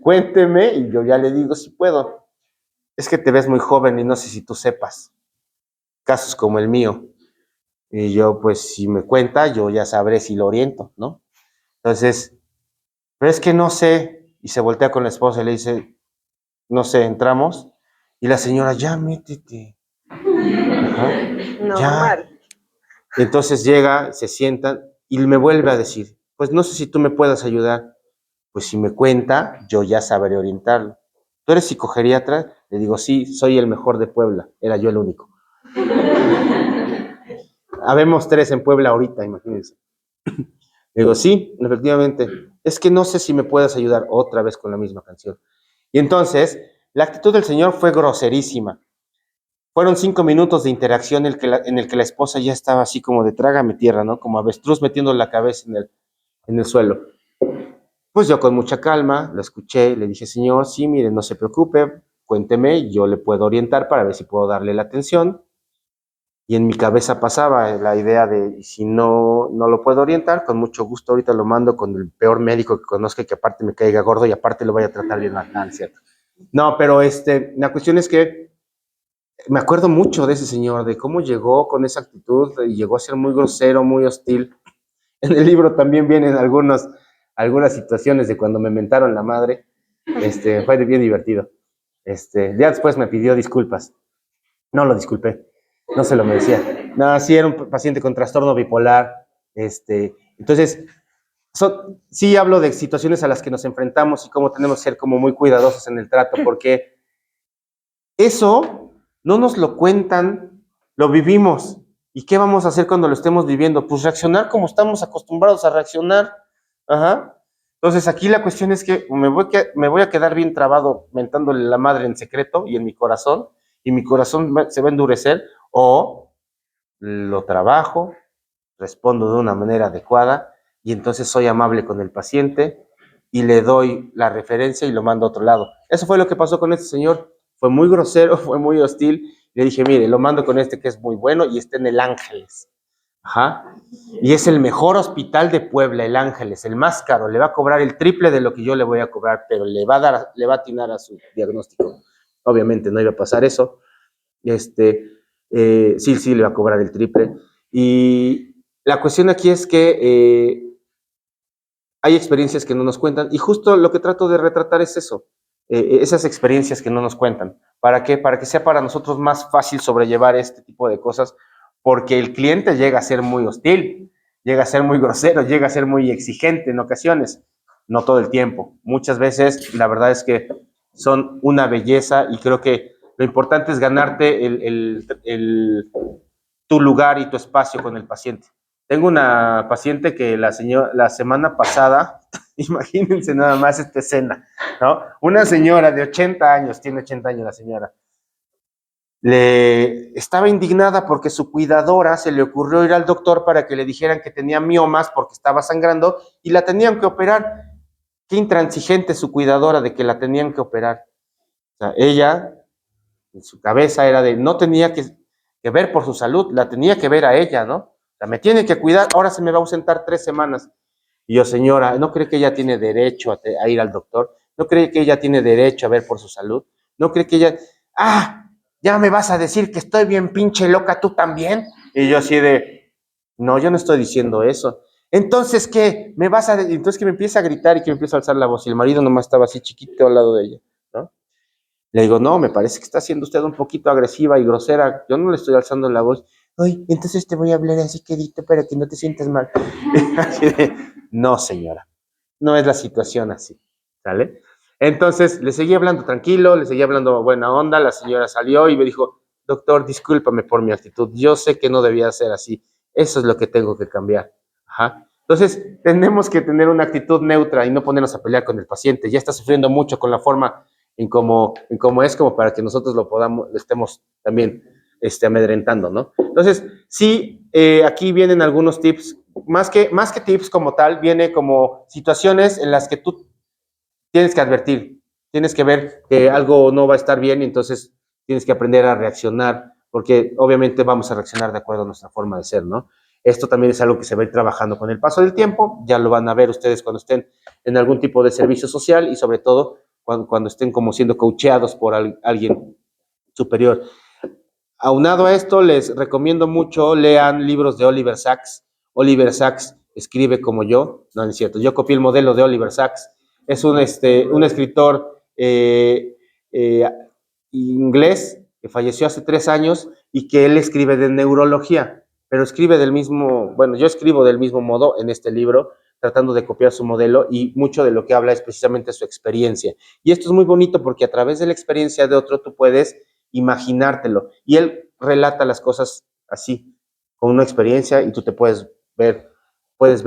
cuénteme. Y yo ya le digo si puedo. Es que te ves muy joven y no sé si tú sepas casos como el mío. Y yo, pues, si me cuenta, yo ya sabré si lo oriento, ¿no? Entonces, pero es que no sé. Y se voltea con la esposa y le dice: no sé, entramos. Y la señora: ya, métete. Ajá, ya. Normal. Entonces llega, se sientan y me vuelve a decir, pues no sé si tú me puedas ayudar. Pues si me cuenta, yo ya sabré orientarlo. ¿Tú eres psicogeriatra? Le digo, sí, soy el mejor de Puebla. Era yo el único. Habemos 3 en Puebla ahorita, imagínense. Le digo, sí, efectivamente. Es que no sé si me puedas ayudar otra vez con la misma canción. Y entonces, la actitud del señor fue groserísima. Fueron 5 minutos de interacción en el que la esposa ya estaba así como de trágame tierra, ¿no? Como avestruz metiendo la cabeza en el suelo. Pues yo con mucha calma lo escuché, le dije, señor, sí, mire, no se preocupe, cuénteme, yo le puedo orientar para ver si puedo darle la atención. Y en mi cabeza pasaba la idea de, y si no lo puedo orientar, con mucho gusto ahorita lo mando con el peor médico que conozca, que aparte me caiga gordo y aparte lo vaya a tratar bien mal, ¿cierto? No, pero la cuestión es que me acuerdo mucho de ese señor, de cómo llegó con esa actitud y llegó a ser muy grosero, muy hostil. En el libro también vienen algunas situaciones de cuando me mentaron la madre. Fue bien divertido. Ya después me pidió disculpas. No lo disculpé, no se lo merecía. No, sí era un paciente con trastorno bipolar. Entonces, sí hablo de situaciones a las que nos enfrentamos y cómo tenemos que ser como muy cuidadosos en el trato, porque eso no nos lo cuentan, lo vivimos. ¿Y qué vamos a hacer cuando lo estemos viviendo? Pues reaccionar como estamos acostumbrados a reaccionar. Ajá. Entonces aquí la cuestión es que me voy a quedar bien trabado mentándole la madre en secreto y en mi corazón, y mi corazón se va a endurecer, o lo trabajo, respondo de una manera adecuada, y entonces soy amable con el paciente y le doy la referencia y lo mando a otro lado. Eso fue lo que pasó con este señor. Fue muy grosero, fue muy hostil. Le dije, mire, lo mando con este que es muy bueno y está en el Ángeles. Ajá. Y es el mejor hospital de Puebla, el Ángeles, el más caro. Le va a cobrar el triple de lo que yo le voy a cobrar, pero le va a atinar a su diagnóstico. Obviamente no iba a pasar eso. Sí, le va a cobrar el triple. Y la cuestión aquí es que hay experiencias que no nos cuentan, y justo lo que trato de retratar es eso, esas experiencias que no nos cuentan. ¿Para qué? Para que sea para nosotros más fácil sobrellevar este tipo de cosas, porque el cliente llega a ser muy hostil, llega a ser muy grosero, llega a ser muy exigente en ocasiones, no todo el tiempo. Muchas veces, la verdad es que son una belleza, y creo que lo importante es ganarte tu lugar y tu espacio con el paciente. Tengo una paciente que la semana pasada, imagínense nada más esta escena, ¿no? Una señora de 80 años, tiene 80 años la señora, le estaba indignada porque su cuidadora se le ocurrió ir al doctor para que le dijeran que tenía miomas porque estaba sangrando y la tenían que operar. Qué intransigente su cuidadora de que la tenían que operar. O sea, ella, en su cabeza era de, no tenía que ver por su salud, la tenía que ver a ella, ¿no? O sea, me tiene que cuidar, ahora se me va a ausentar 3 semanas. Y yo, señora, ¿no cree que ella tiene derecho a ir al doctor? ¿No cree que ella tiene derecho a ver por su salud? ¿No cree que ella, ya me vas a decir que estoy bien pinche loca tú también? Y yo así de, no, yo no estoy diciendo eso. Entonces, ¿qué? Entonces que me empieza a gritar y que me empieza a alzar la voz, y el marido nomás estaba así chiquito al lado de ella, ¿no? Le digo, no, me parece que está siendo usted un poquito agresiva y grosera. Yo no le estoy alzando la voz. Ay, entonces te voy a hablar así quedito para que no te sientas mal. Así de, no, señora, no es la situación así, ¿sale? Entonces le seguí hablando tranquilo, le seguí hablando buena onda. La señora salió y me dijo, doctor, discúlpame por mi actitud. Yo sé que no debía ser así. Eso es lo que tengo que cambiar. Ajá. Entonces, tenemos que tener una actitud neutra y no ponernos a pelear con el paciente. Ya está sufriendo mucho con la forma en cómo es, como para que nosotros lo estemos también amedrentando, ¿no? Entonces, sí, aquí vienen algunos tips, más que tips como tal, viene como situaciones en las que tú tienes que advertir, tienes que ver que algo no va a estar bien, y entonces tienes que aprender a reaccionar, porque obviamente vamos a reaccionar de acuerdo a nuestra forma de ser, ¿no? Esto también es algo que se va a ir trabajando con el paso del tiempo, ya lo van a ver ustedes cuando estén en algún tipo de servicio social, y sobre todo cuando estén como siendo coacheados por alguien superior. Aunado a esto, les recomiendo mucho, lean libros de Oliver Sacks. Oliver Sacks escribe como yo, no es cierto, yo copié el modelo de Oliver Sacks. Es un escritor inglés que falleció hace 3 años y que él escribe de neurología. pero escribe del mismo, bueno, yo escribo del mismo modo en este libro, tratando de copiar su modelo, y mucho de lo que habla es precisamente su experiencia. Y esto es muy bonito porque a través de la experiencia de otro tú puedes imaginártelo. Y él relata las cosas así, con una experiencia, y tú te puedes ver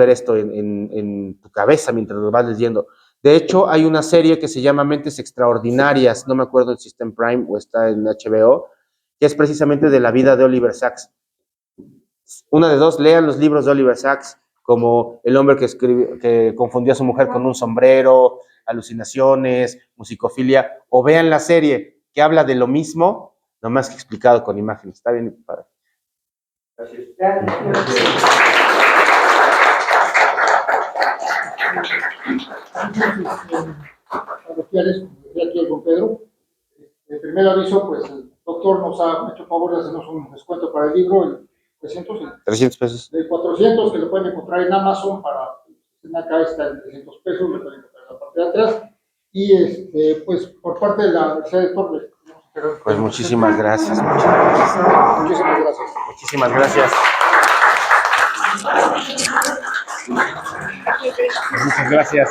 esto en tu cabeza mientras lo vas leyendo. De hecho, hay una serie que se llama Mentes Extraordinarias, no me acuerdo si está en Prime o está en HBO, que es precisamente de la vida de Oliver Sacks. Una de dos, lean los libros de Oliver Sacks, como El hombre que confundió a su mujer con un sombrero, Alucinaciones, Musicofilia, o vean la serie que habla de lo mismo, nomás que explicado con imágenes. Está bien, padre. Parroquiales, como decía aquí el don Pedro. El primer aviso, pues el doctor nos ha hecho favor de hacernos un descuento para el libro, el 300 pesos. de 400, que lo pueden encontrar en Amazon. Acá está en 300 pesos, lo pueden encontrar en la parte de atrás. Y pues por parte de la Universidad de Torres. Pues muchísimas gracias. Muchísimas gracias. Muchísimas gracias. Muchas gracias.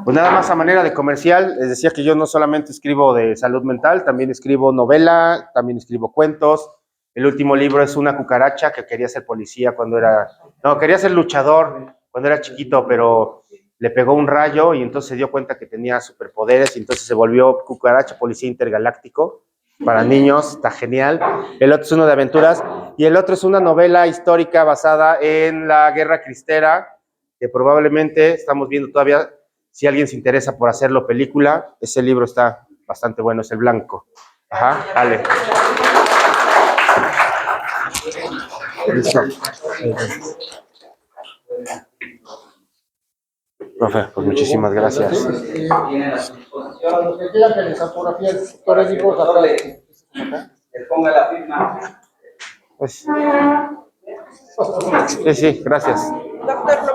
Pues nada más a manera de comercial, les decía que yo no solamente escribo de salud mental, también escribo novela, también escribo cuentos. El último libro es una cucaracha que quería ser policía quería ser luchador cuando era chiquito, pero le pegó un rayo y entonces se dio cuenta que tenía superpoderes y entonces se volvió cucaracha policía intergaláctico. Para niños, está genial. El otro es uno de aventuras y el otro es una novela histórica basada en la Guerra Cristera, que probablemente estamos viendo todavía, si alguien se interesa por hacerlo película. Ese libro está bastante bueno, es El Blanco. Ajá, dale. Listo. Profe, pues muchísimas gracias. Para los que quieran que les autografíe el doctor el libro, Le ponga la firma. Pues, sí, gracias. Doctor,